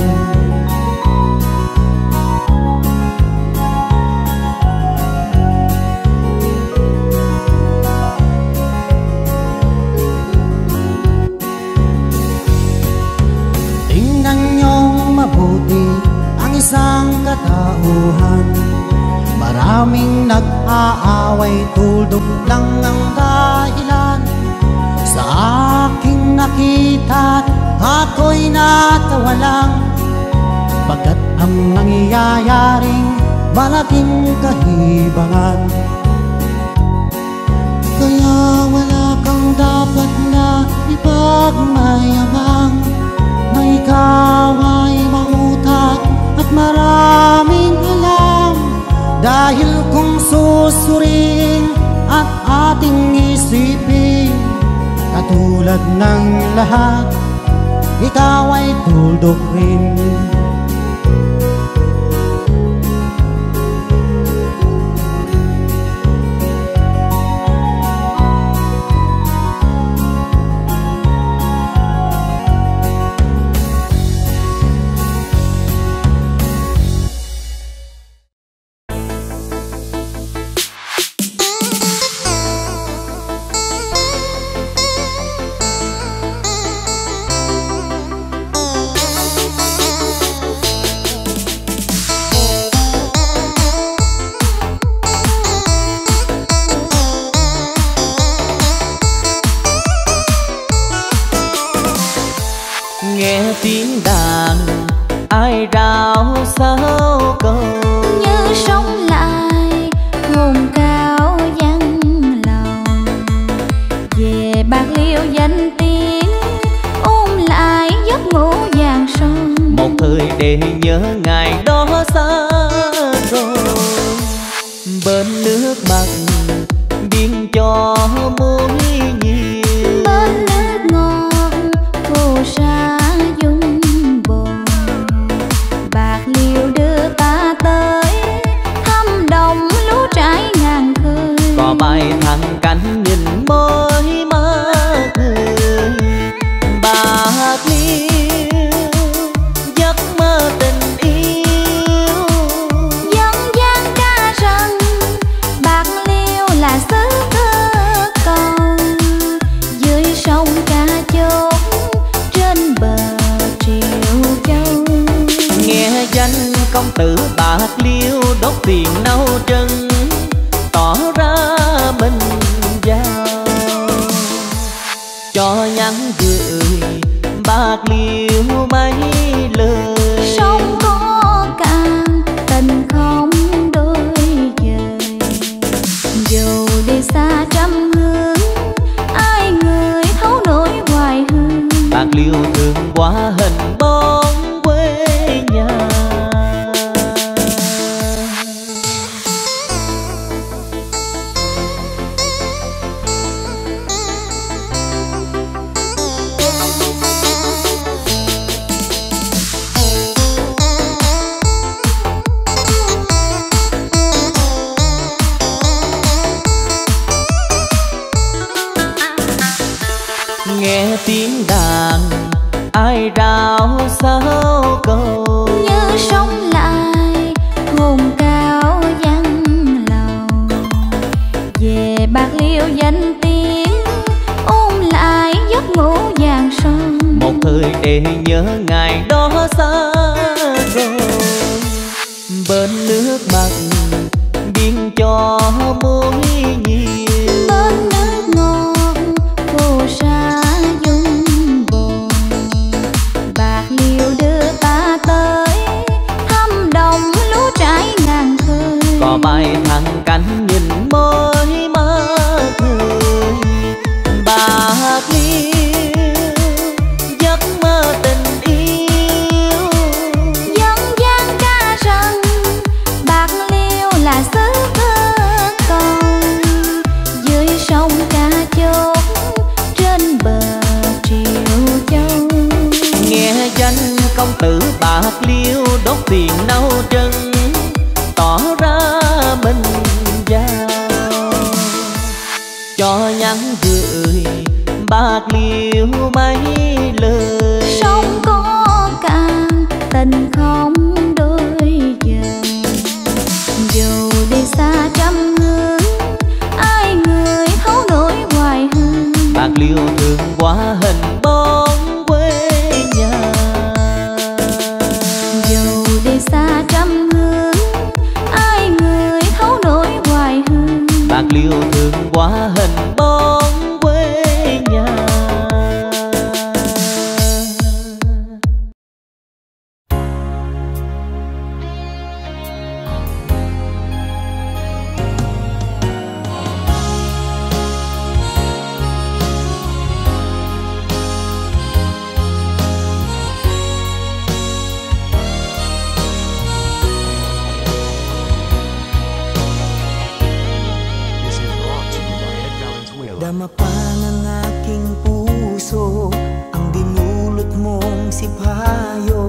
Mabuti ang isang katauhan, maraming nag-aaway, tuldok lang ang dahilan. Sa aking nakita ako'y natawa lang, pagkat ang nangyayaring malaking kahibangan. Kaya wala kang dapat na ipagmayabang, na ikaw ay mautak at maraming alam. Dahil kung susurin at ating isipin, katulad ng lahat, ikaw ay tuldok rin. Nghe tiếng đàn ai rao sao câu, như sống lại hồn cao vang lòng. Về Bạc Liêu danh tiếng ôm lại giấc ngủ vàng son, một thời để nhớ ngày đó xa rồi. Bên nước Bắc biên cho muối nhiều, bên nước ngọt phù sa dung bồn. Bạc Liêu đưa ta tới thăm đồng lúa trái ngàn khơi, có bài thăng cánh nhìn môi mắt người. Bạc Liêu giấc mơ tình yêu, dân gian ca rằng Bạc Liêu là xứ thơ cầu. Dưới sông Ca Chốt trên bờ Triệu Châu, nghe danh công tử Bạc Liêu đốt tiền nâu trần, tỏ ra mình giàu cho nhắn gửi Bạc Liêu mấy lời. sông có cạn tình không đôi dời. Dù đi xa trăm hướng ai người thấu nỗi hoài hương. Bạc Liêu thương quá hình bóng quê nhà. nhớ ngày đó xa rồi. Bên nước mặn biên cho muối nhiều, bên nước ngọt phù sa dung bồn. Bạc Liêu đưa ta tới thăm đồng lúa trái ngàn khơi. có bài thằng cánh nhìn môi má cười. Bạc Liêu giấc mơ tình yêu, Dân gian ca rằng Bạc Liêu là xứ thơ cầu. Dưới sông Ca Chốt trên bờ Triều Châu. nghe danh công tử Bạc Liêu đốt tiền nâu trần, tỏ ra mình giàu. Cho nhắn gửi Bạc Liêu mấy lời, Sông có cạn tình không đôi giờ. Dù đi xa trăm hướng, ai người thấu nỗi hoài hương. Bạc Liêu thương quá hình bóng quê nhà. Dù đi xa trăm hướng, ai người thấu nỗi hoài hương. Bạc Liêu thương quá hình bóng quê nhà. This is brought to you by Ed Valenzuela. Dama pa ng aking puso ang dinulot mong sipayo.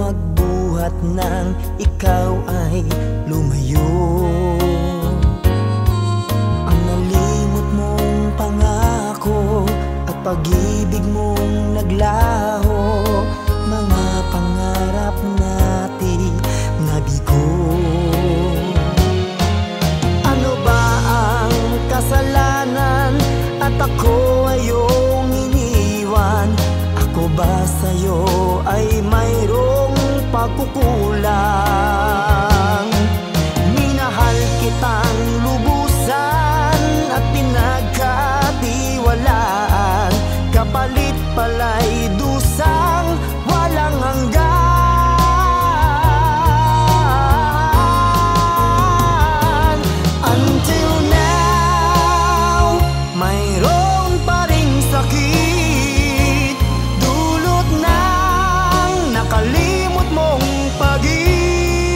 Magbuhat ng ikaw ay lumayo. Ang nalimot mong pangako at pag-ibig mong naglaho. Mga pangarap natin nabigo. Ano ba ang kasalanan at ako ayong iniwan? Ako ba sa'yo ay mayroong pagkukulang? Minahal kitang lubusan at pinagkatiwalaan, kapalit pala'y dusang walang hanggan. Until now, mayroon pa ring sakit, dulot ng nakalimot mong pag-ibig.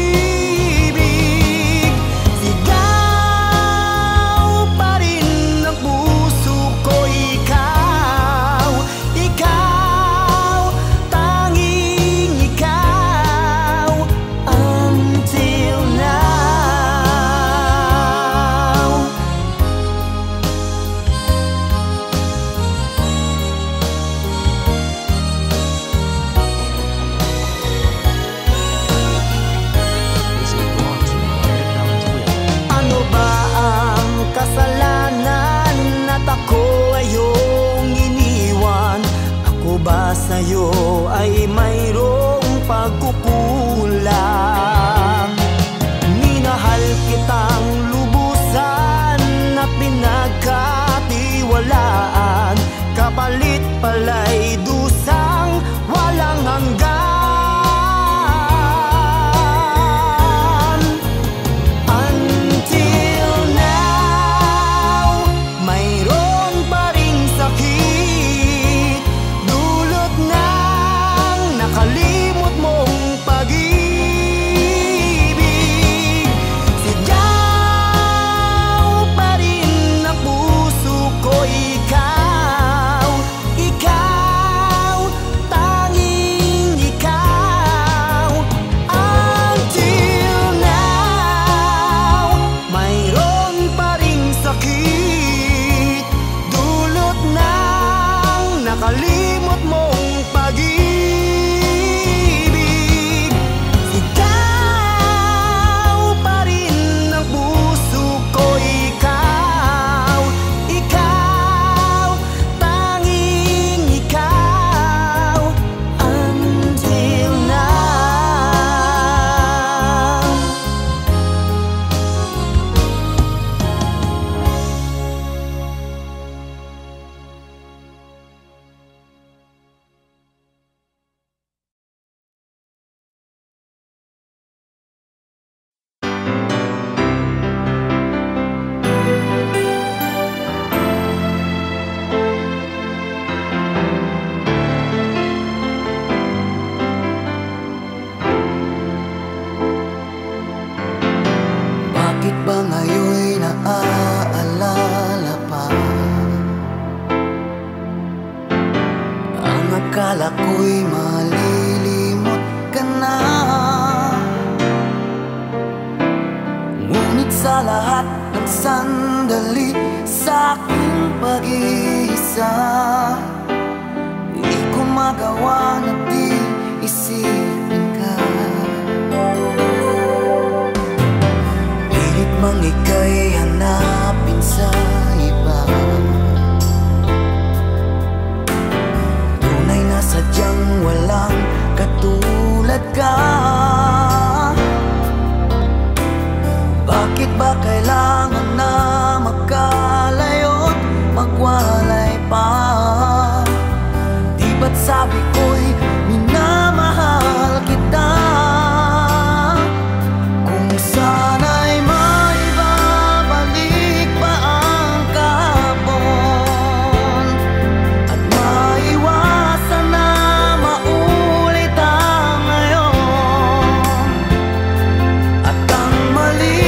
mali sa aking pag-iisa. Di ko magawa na di isipin ka. Pilit mang ika'y hanapin sa iba. Tunay na sadyang walang katulad ka. Bakit ba kailangan na magkalayo't magwalay pa? Di ba't sabi ko'y minamahal kita? Kung sana'y maibabalik pa ang kahapon at maiwasan na maulit ang ngayon, at ang mali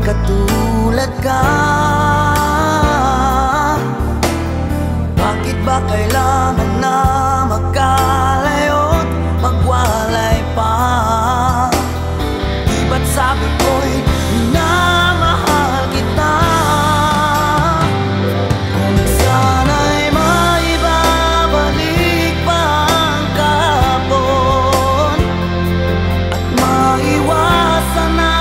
katulad ka. Bakit ba kailangan na magkalayo't magwalay pa? Di ba't sabi ko'y minamahal kita? Kung sana'y maibabalik pa ang kahapon at maiwasan na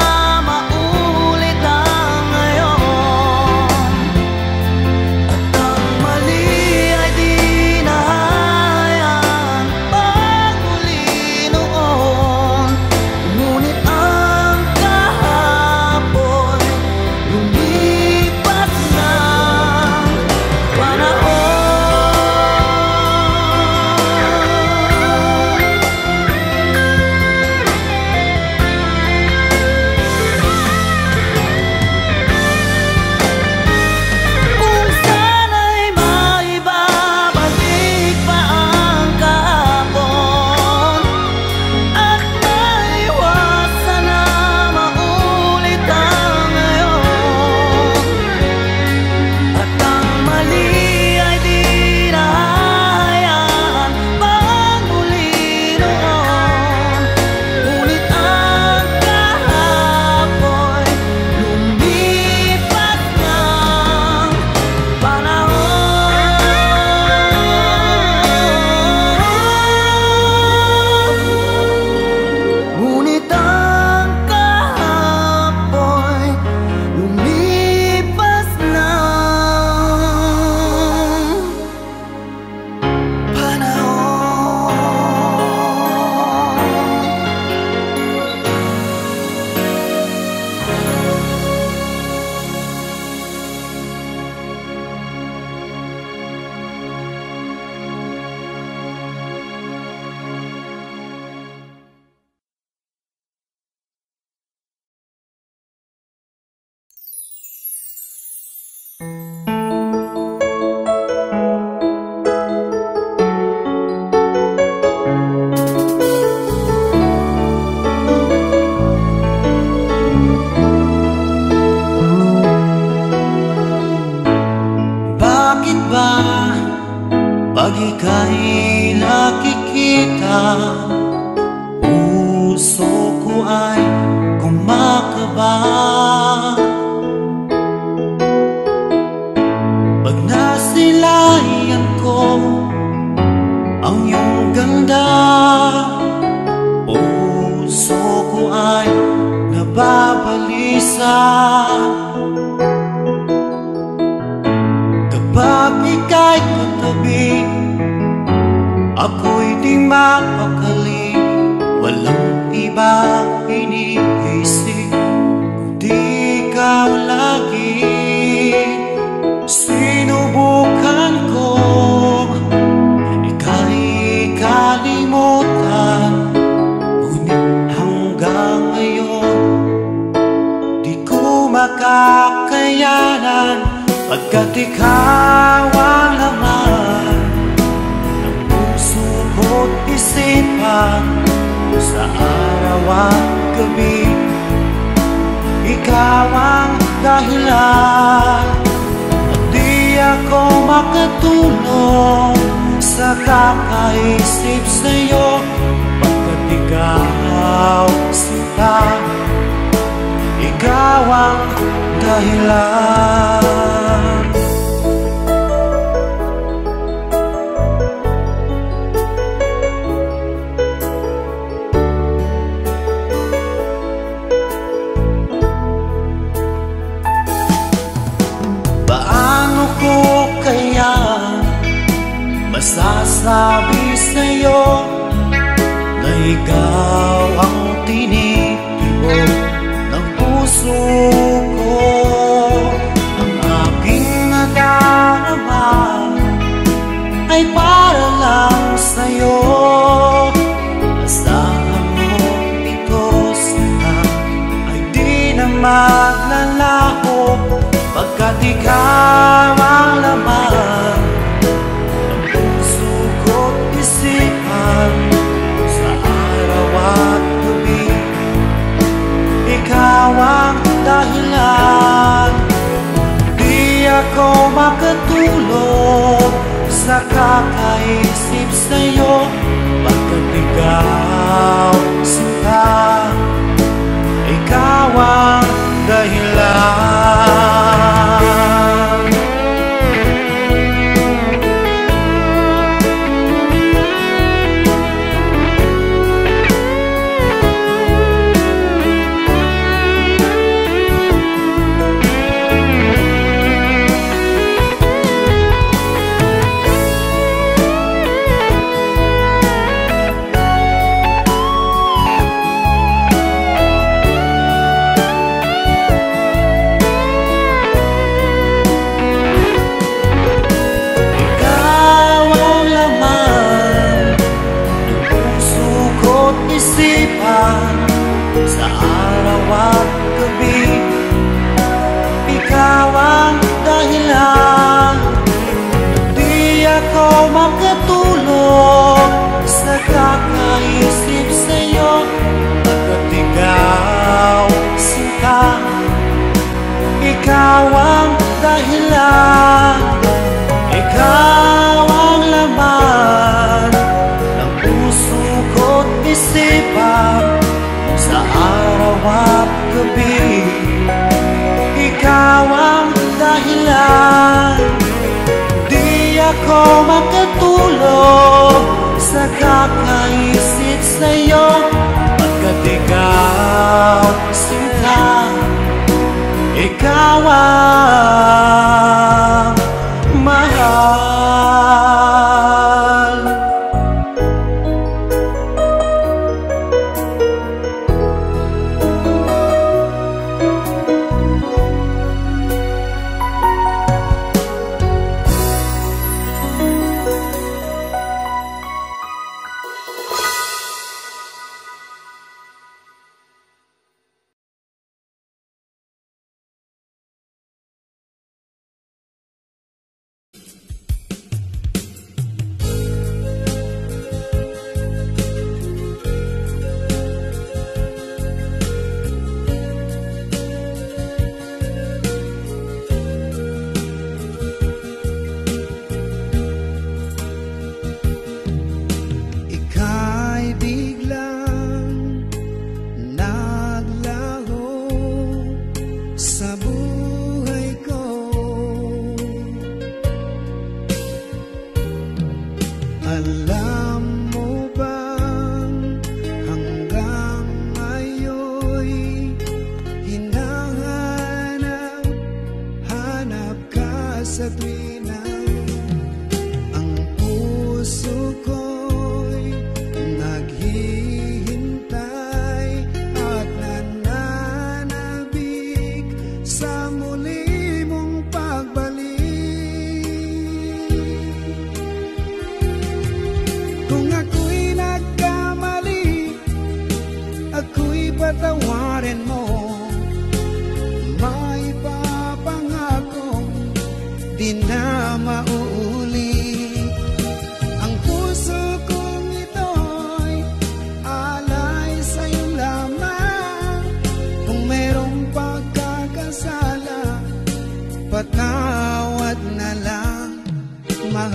pag ika'y nakikita, puso ko ay kumakaba. Pag nasilayan ko ang iyong ganda, puso ko ay nababalisa. Kapag ika'y katabi, ako'y di mapakali. Walang iba iniisip kundi ikaw lagi. Sinubukan ko ika'y kalimutan, ngunit hanggang ngayon di ko makakalimutan. Pagkat ikaw ang laman ng puso ko't isipan, sa araw at gabi ikaw ang dahilan. At di ako makatulog sa kakaisip sa'yo, pagkat ikaw sinta, ikaw ang dahilan. Paano ko kaya masasabi sa'yo na ikaw ang tinitibok ng puso ko? Ang aking nadarama ay para lang sa'yo. Asahan mo ito sana ay di na maglalaho, pagkat ikaw ang laman ng puso ko't isipan, sa araw at gabi ikaw ang dahilan. Di ako makatulog sa kakaisip sa'yo, pagkat ikaw sinta, ikaw ang dahilan. Sa araw at gabi ikaw ang dahilan. Di ako makatulog sa kakaisip sa'yo, pagkat ikaw sinta, ikaw ang dahilan. Ikaw ang laman ng puso ko't isipan, sa araw at gabi ikaw ang dahilan. Di ako makatulog sa kakaisip sa'yo, pagkat ikaw sinta, ikaw ang mahal.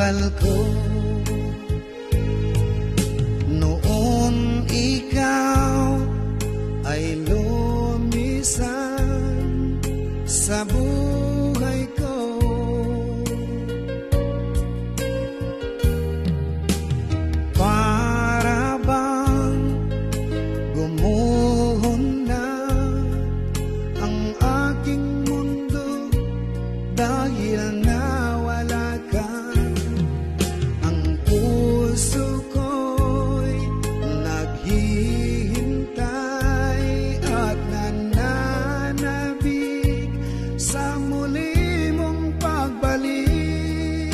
mahal ko. Noon ikaw ay lumisan sa buhay ko. Para bang gumuhon na ang aking mundo dahil nawala ka. Ang puso ko'y naghihintay at nananabik sa muli mong pagbalik.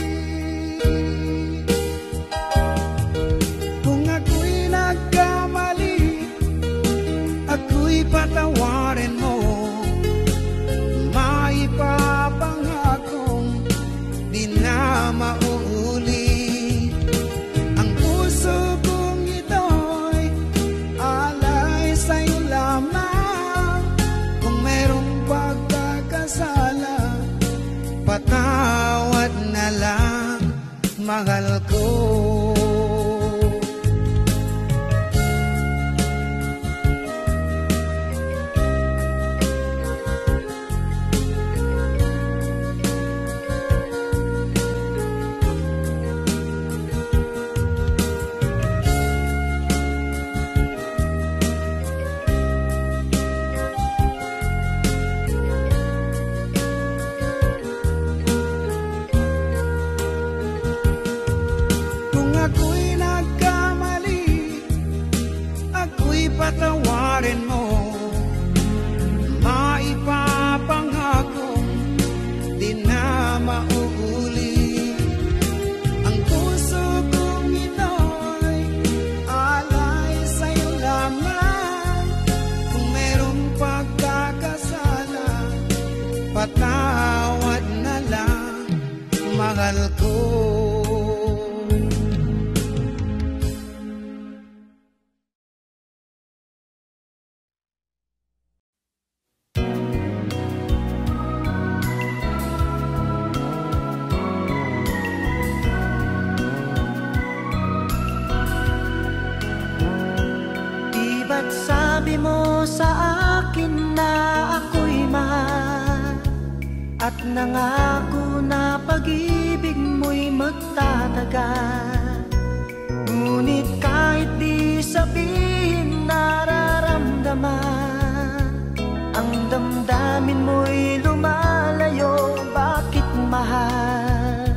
Kung ako'y nagkamali, ako'y patawarin mo. Maipapangakong di na mauulit. Ang puso kong ito'y alay sa'yo lamang. Kung merong pagkakasala, patawad na lang, mahal ko. Patawarin mo, maipapangakong di na mauulit. Ang puso kong ito'y alay sa'yo lamang. Kung merong pagkakasala, patawad na lang, mahal ko. Sabi mo sa akin na ako'y mahal, at nangako na pag-ibig mo'y magtatagal. Ngunit kahit di sabihin nararamdaman, ang damdamin mo'y lumalayo. Bakit mahal?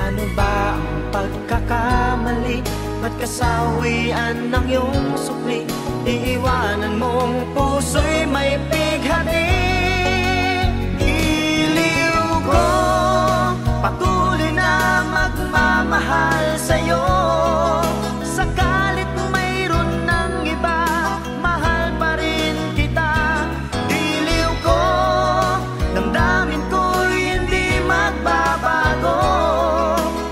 Ano ba ang pagkakamali? Ba't kasawian ng iyong sukli? Iiwanan mong puso'y may bighati. Iliw ko, patuloy na magmamahal sa'yo. Sakalit mayroon ng iba, mahal pa rin kita. Iliw ko, damdamin ko'y hindi magbabago.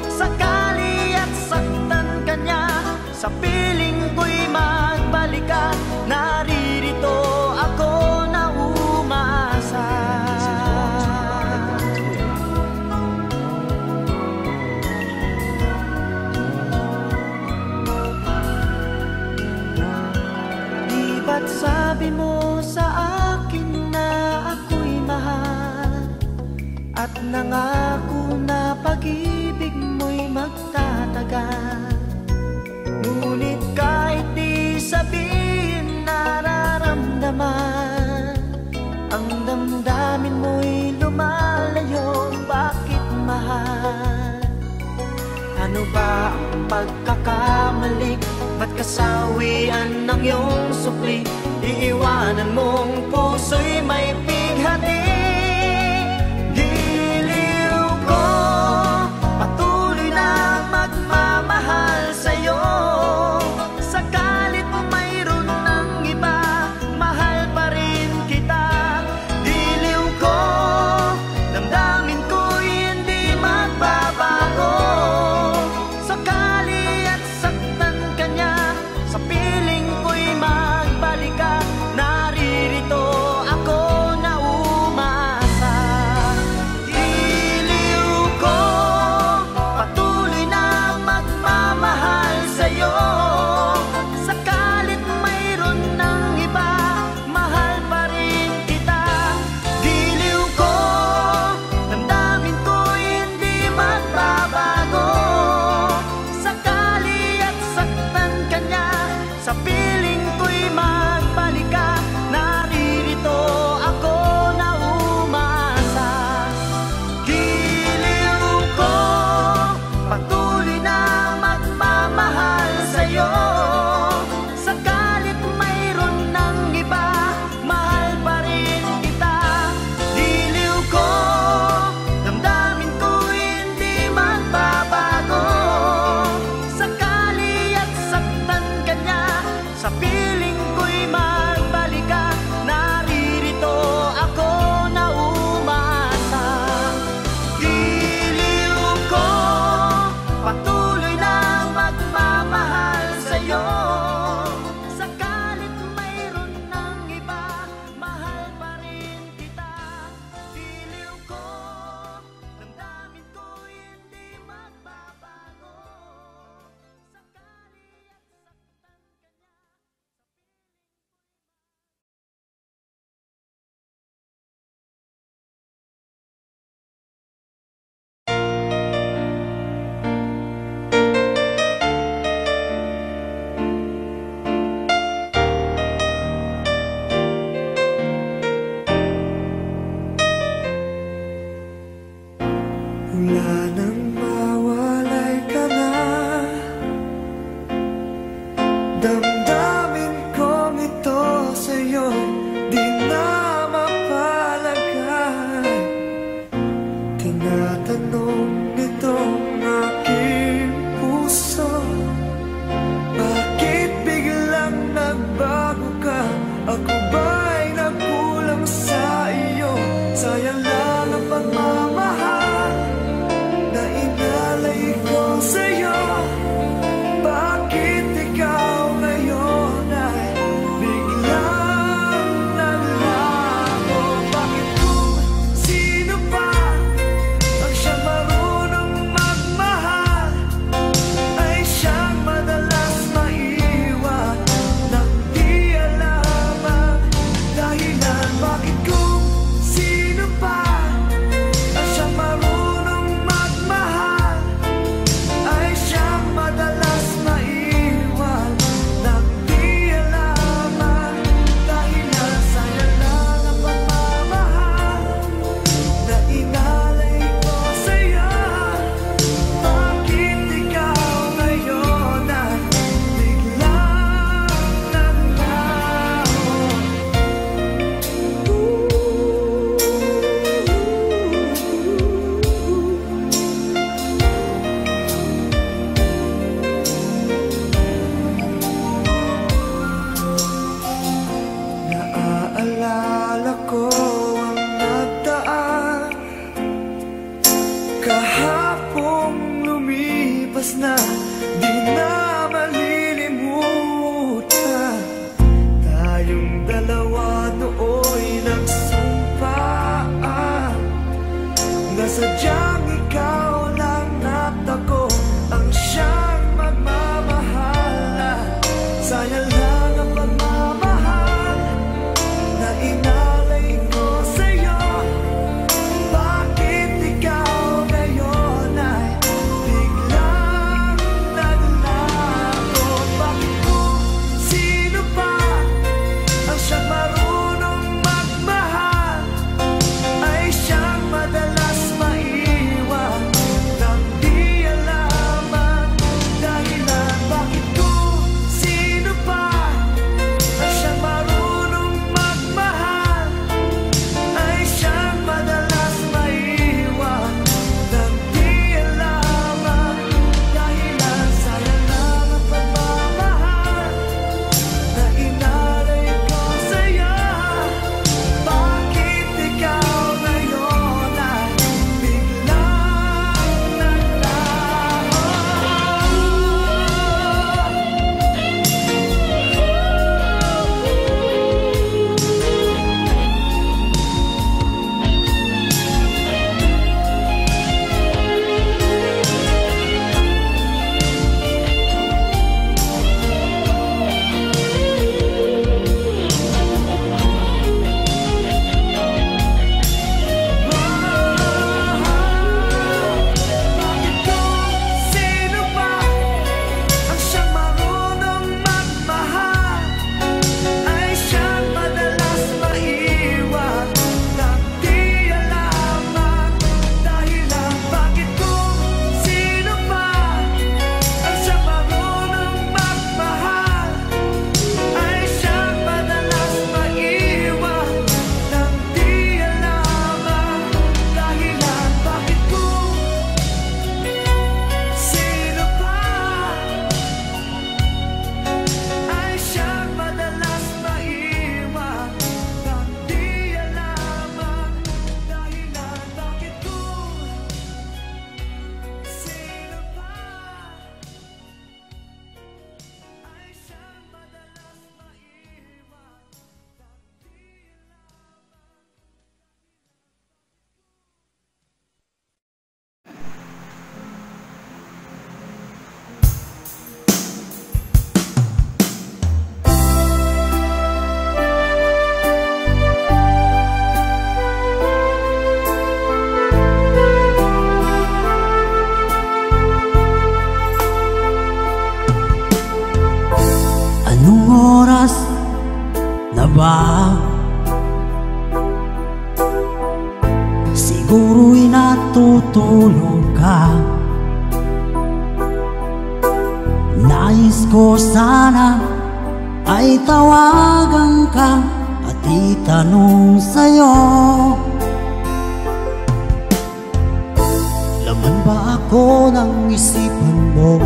Sakali at saktan ka niya, sa piling ko'y magbalik ka. Naririto ako na umasa. Di ba't sabi mo sa akin na ako'y mahal, at nangako na pag-ibig mo'y magtatagal. Ngunit kahit di sabihin nararamdaman, ang damdamin mo'y lumalayo. Bakit mahal? Ano ba ang pagkakamali? Ba't kasawian ng iyong sukli? Iiwanan mong puso'y may bighati. Giliw ko, patuloy na magmamahal sa'yo. Sakalit mayroon ng iba, mahal pa rin kita. Giliw ko, damdamin ko'y hindi magbabago. Sakali at saktan ka niya, sa piling ko'y magbalik ka. Naririto ako na ko'y magbalik ka, naririto ako na umasa. Giliw ko, patuloy na magmamahal sa'yo. Sakalit mayroon ng iba, mahal pa rin kita. Giliw ko, damdamin ko hindi magbabago. Sakali at saktan ka niya, sa piling ko'y magbalik ka, naririto ako na umasa. Giliw ko, patuloy na magmamahal sa'yo. Sakalit mayroon ng iba, mahal pa rin kita. Giliw ko, damdamin ko hindi magbabago. Sakali at saktan ka niya, Wala nang mawalay ka na, damdamin kong ito sa'yo di na mapalagay. Tinatanong nitong aking puso, bakit biglang nagbago ka? Ako ba'y nagkulang sa iyo? Sayang lang ang pagmamahal na inalay ko sa'yo. Bakit ikaw ngayon ay biglang naglaho? Bakit kung sino pa ang siyang marunong magmahal ay siyang madalas maiwan nang di alam ang natutulog ka. Nais ko sana ay tawagan ka at itanong sa'yo, laman ba ako ng isipan mo?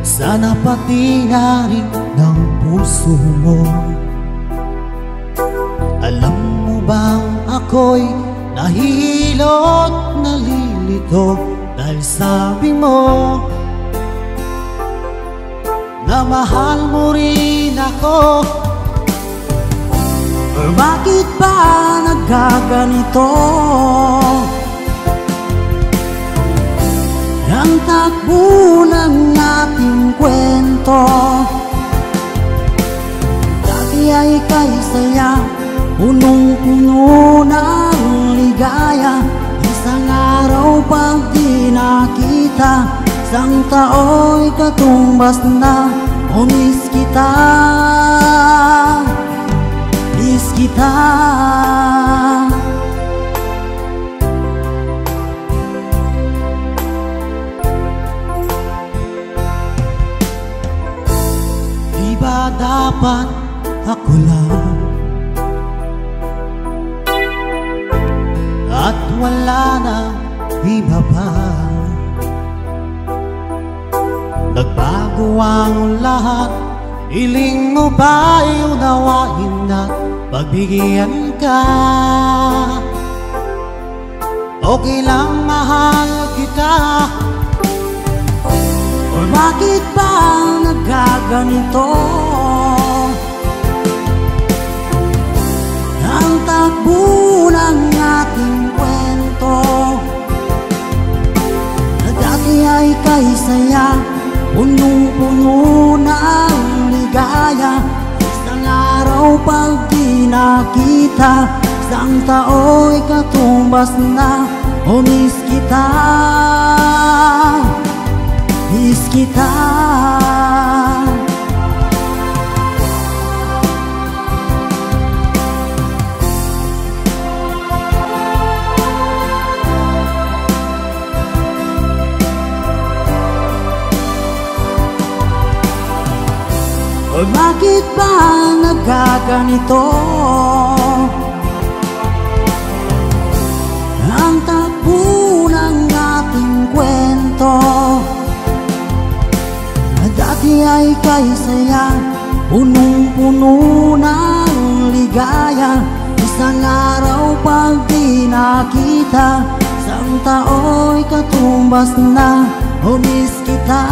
Sana pati na rin ng puso mo. Alam mo bang ako'y nahihilot, nalilito dahil sabi mo na mahal mo rin ako. Or bakit ba nagkaganito ang takbo ng ating kwento? Dati ay kay saya, punong-puno ng ligaya. Isang araw pag di nakita, isang tao'y katumbas na. O miss kita, miss kita. Di ba dapat ako lang at wala na iba pa? Nagbago ang lahat, hiling mo ba'y unawain at pagbigyan ka? Okay lang mahal kita. Or bakit ba nagkaganito ang takbo ng ating kwento? Na dati ay kay saya, punong-puno ng ligaya. Isang araw pag di nakita, isang tao'y katumbas na. O miss kita, miss kita. O bakit ba nagkaganito ang takbo ng ating kwento? Na dati ay kay saya, punong-puno ng ligaya. Isang araw pag di nakita, isang tao'y katumbas na. O miss kita,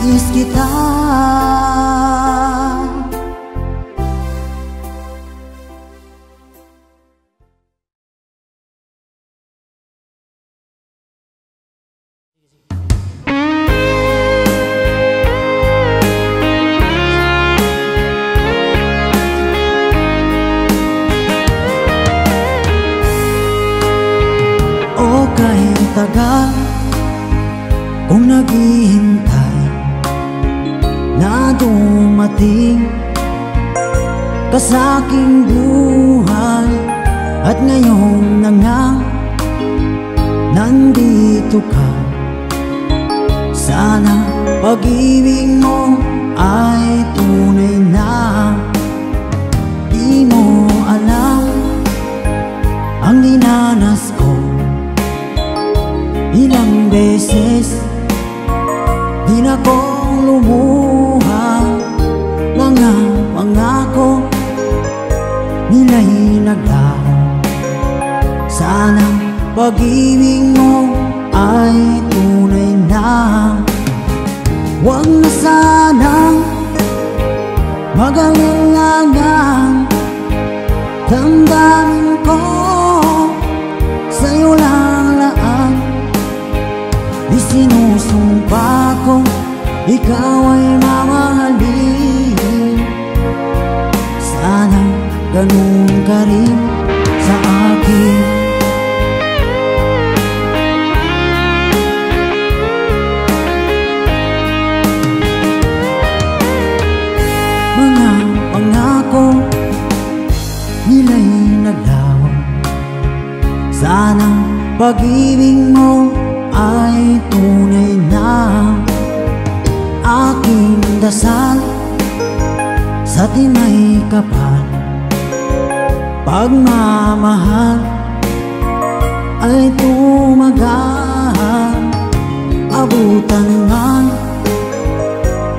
miss kita. O kahit tagal kung naghihintay na dumating ka sa aking buhay, at ngayon na nga nandito ka. Sana pag-ibig mo ay tunay na. Di mo alam ang dinanas ko, ilang beses din akong lumuha. Mga pangako nila'y naglaho. Sana pag-ibig mo ay tunay na. Huwag na sanang mag-alinlangan, damdamin ko sa'yo lang laan. Di sinusumpa ko ikaw ay mamahalin. Sana ganun ka rin sa akin. Mga pangako pag-ibig mo ay tunay na aking dasal sa tinay kapal. Pagmamahal ay tumagal, abutan man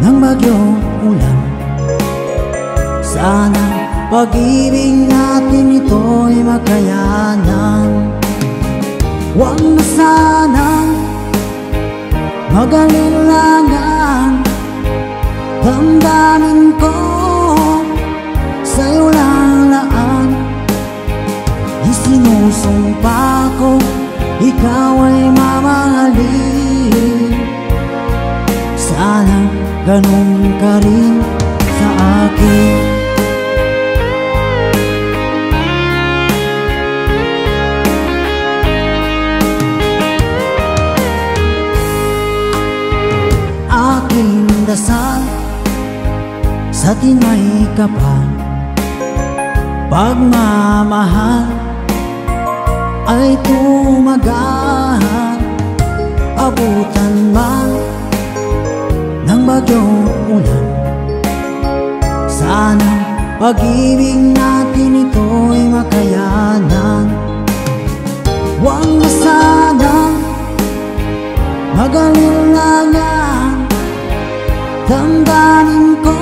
ng bagyong ulan. Sana pag-ibig natin ito'y makayanan. Huwag na sanang mag-alilangan, damdamin ko sa'yo lalaan. Isinusumpa ko, ikaw ay mamahalin. Sana ganun ka rin sa akin. Aking dasal sa tinay kapal, pagmamahal ay tumagal, abutan man ng bagyong ulan. Sana pag-ibig natin ito'y makayanan. Huwag na sanang mag-alilangan, damdamin ko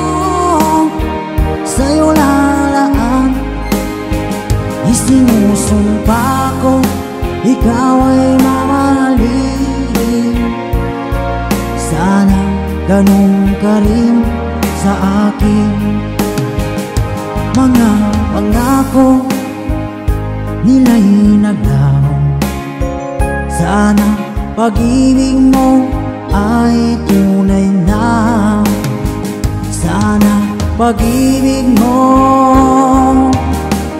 sa'yo lalaan. Isinusumpa ko, ikaw ay mamahalin. Sana ganun ka rin sa akin. Mga pangako nila'y naglaho. Sana pag-ibig mo ay tunay na. Sana pag-ibig mo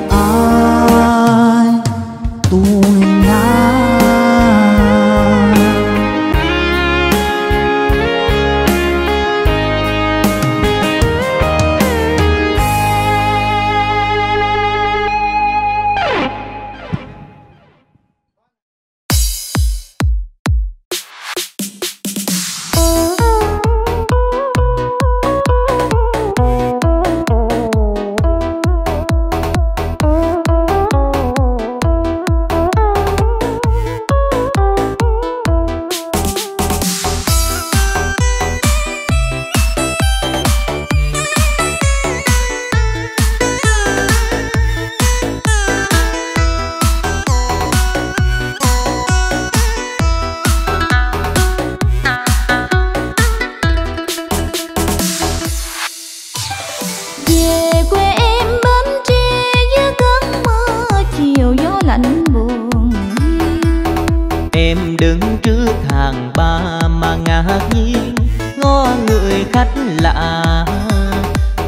ay tunay na.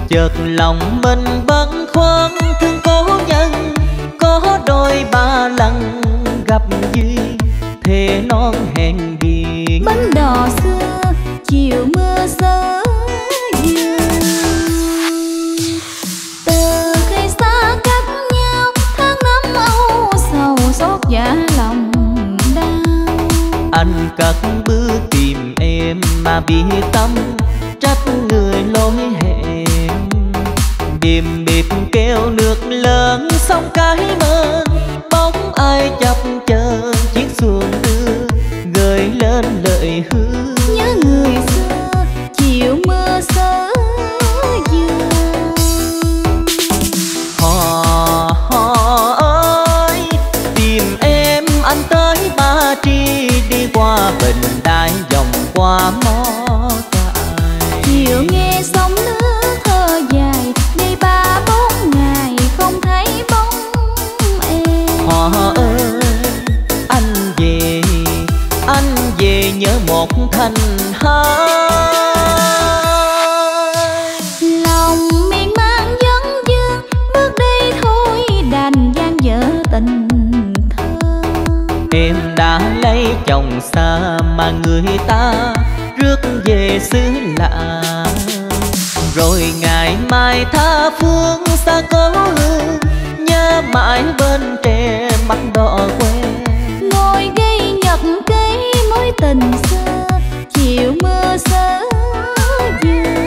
Chợt lòng mình băn khoăn thương cố nhân, có đôi ba lần gặp duyên thề non hẹn biển. Bánh đò xưa chiều mưa sớm dường, từ khi xa cách nhau tháng năm âu sầu xót dạ lòng đau. Anh cất bước tìm em mà bị tâm trách người lối hẹn. Điềm điệp kêu nước lớn sông cái mơn, bóng ai chập chờn chiếc xuồng đưa gợi lên lời hứa. Nhớ người xưa chiều mưa sớm dường. Hò ơi tìm em anh tới Ba Tri, đi qua Bình Đại vòng qua Mó Cày. Chiều nghe sóng nước thơ dài, đi 3-4 ngày không thấy bóng em. Hò ơi anh về nhớ một thành hai. Lòng miên man vấn vương bước đi thôi đành gian dở tình thơ. Em đã lấy chồng xa mà người ta rước về xứ lạ, rồi ngày mai tha phương xa cố hương, nhớ mãi bên tre mắt đỏ que. Ngồi tình xưa chiều mưa sớm dương.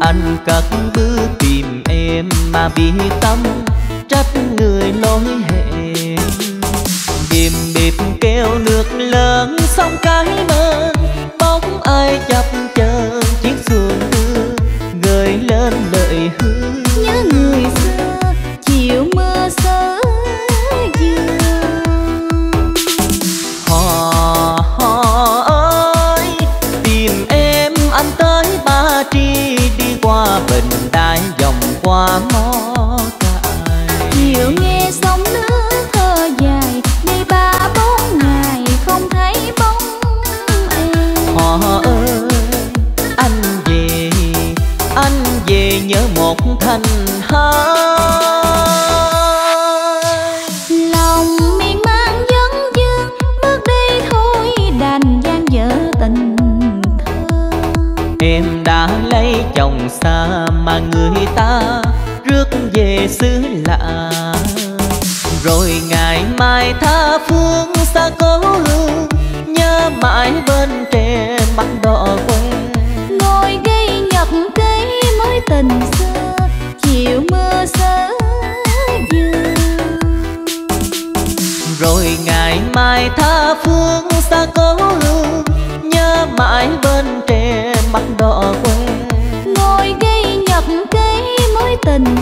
Anh cất bước tìm em mà bị tâm trách người lối hẹn. Điềm điệp kêu nước lớn sông cái mơ, bóng ai chập chờn chiếc xuồng đưa gợi lên lời hứa. Nhớ người xưa chiều mưa sớm dương. Hò ơi tìm em anh tới Ba Tri, đi qua Bình Đại vòng qua Mó Cày. Chiều nghe sóng nước thơ dài, đi 3-4 ngày không thấy bóng em. Hò ơi anh về nhớ một thành hai. Lòng miên man vấn vương bước đi thôi đành gian dở tình thơ. Em đã lấy chồng xa mà người ta rước về xứ lạ, rồi ngày mai tha phương xa cố hương, nhớ mãi bên tre mắt đỏ quen. Ngồi ghi nhật ký mối tình xưa chiều mưa sớm dương. Rồi ngày mai tha phương xa cố hương, nhớ mãi bên tre mắt đỏ quen. Ngồi ghi nhật ký mối tình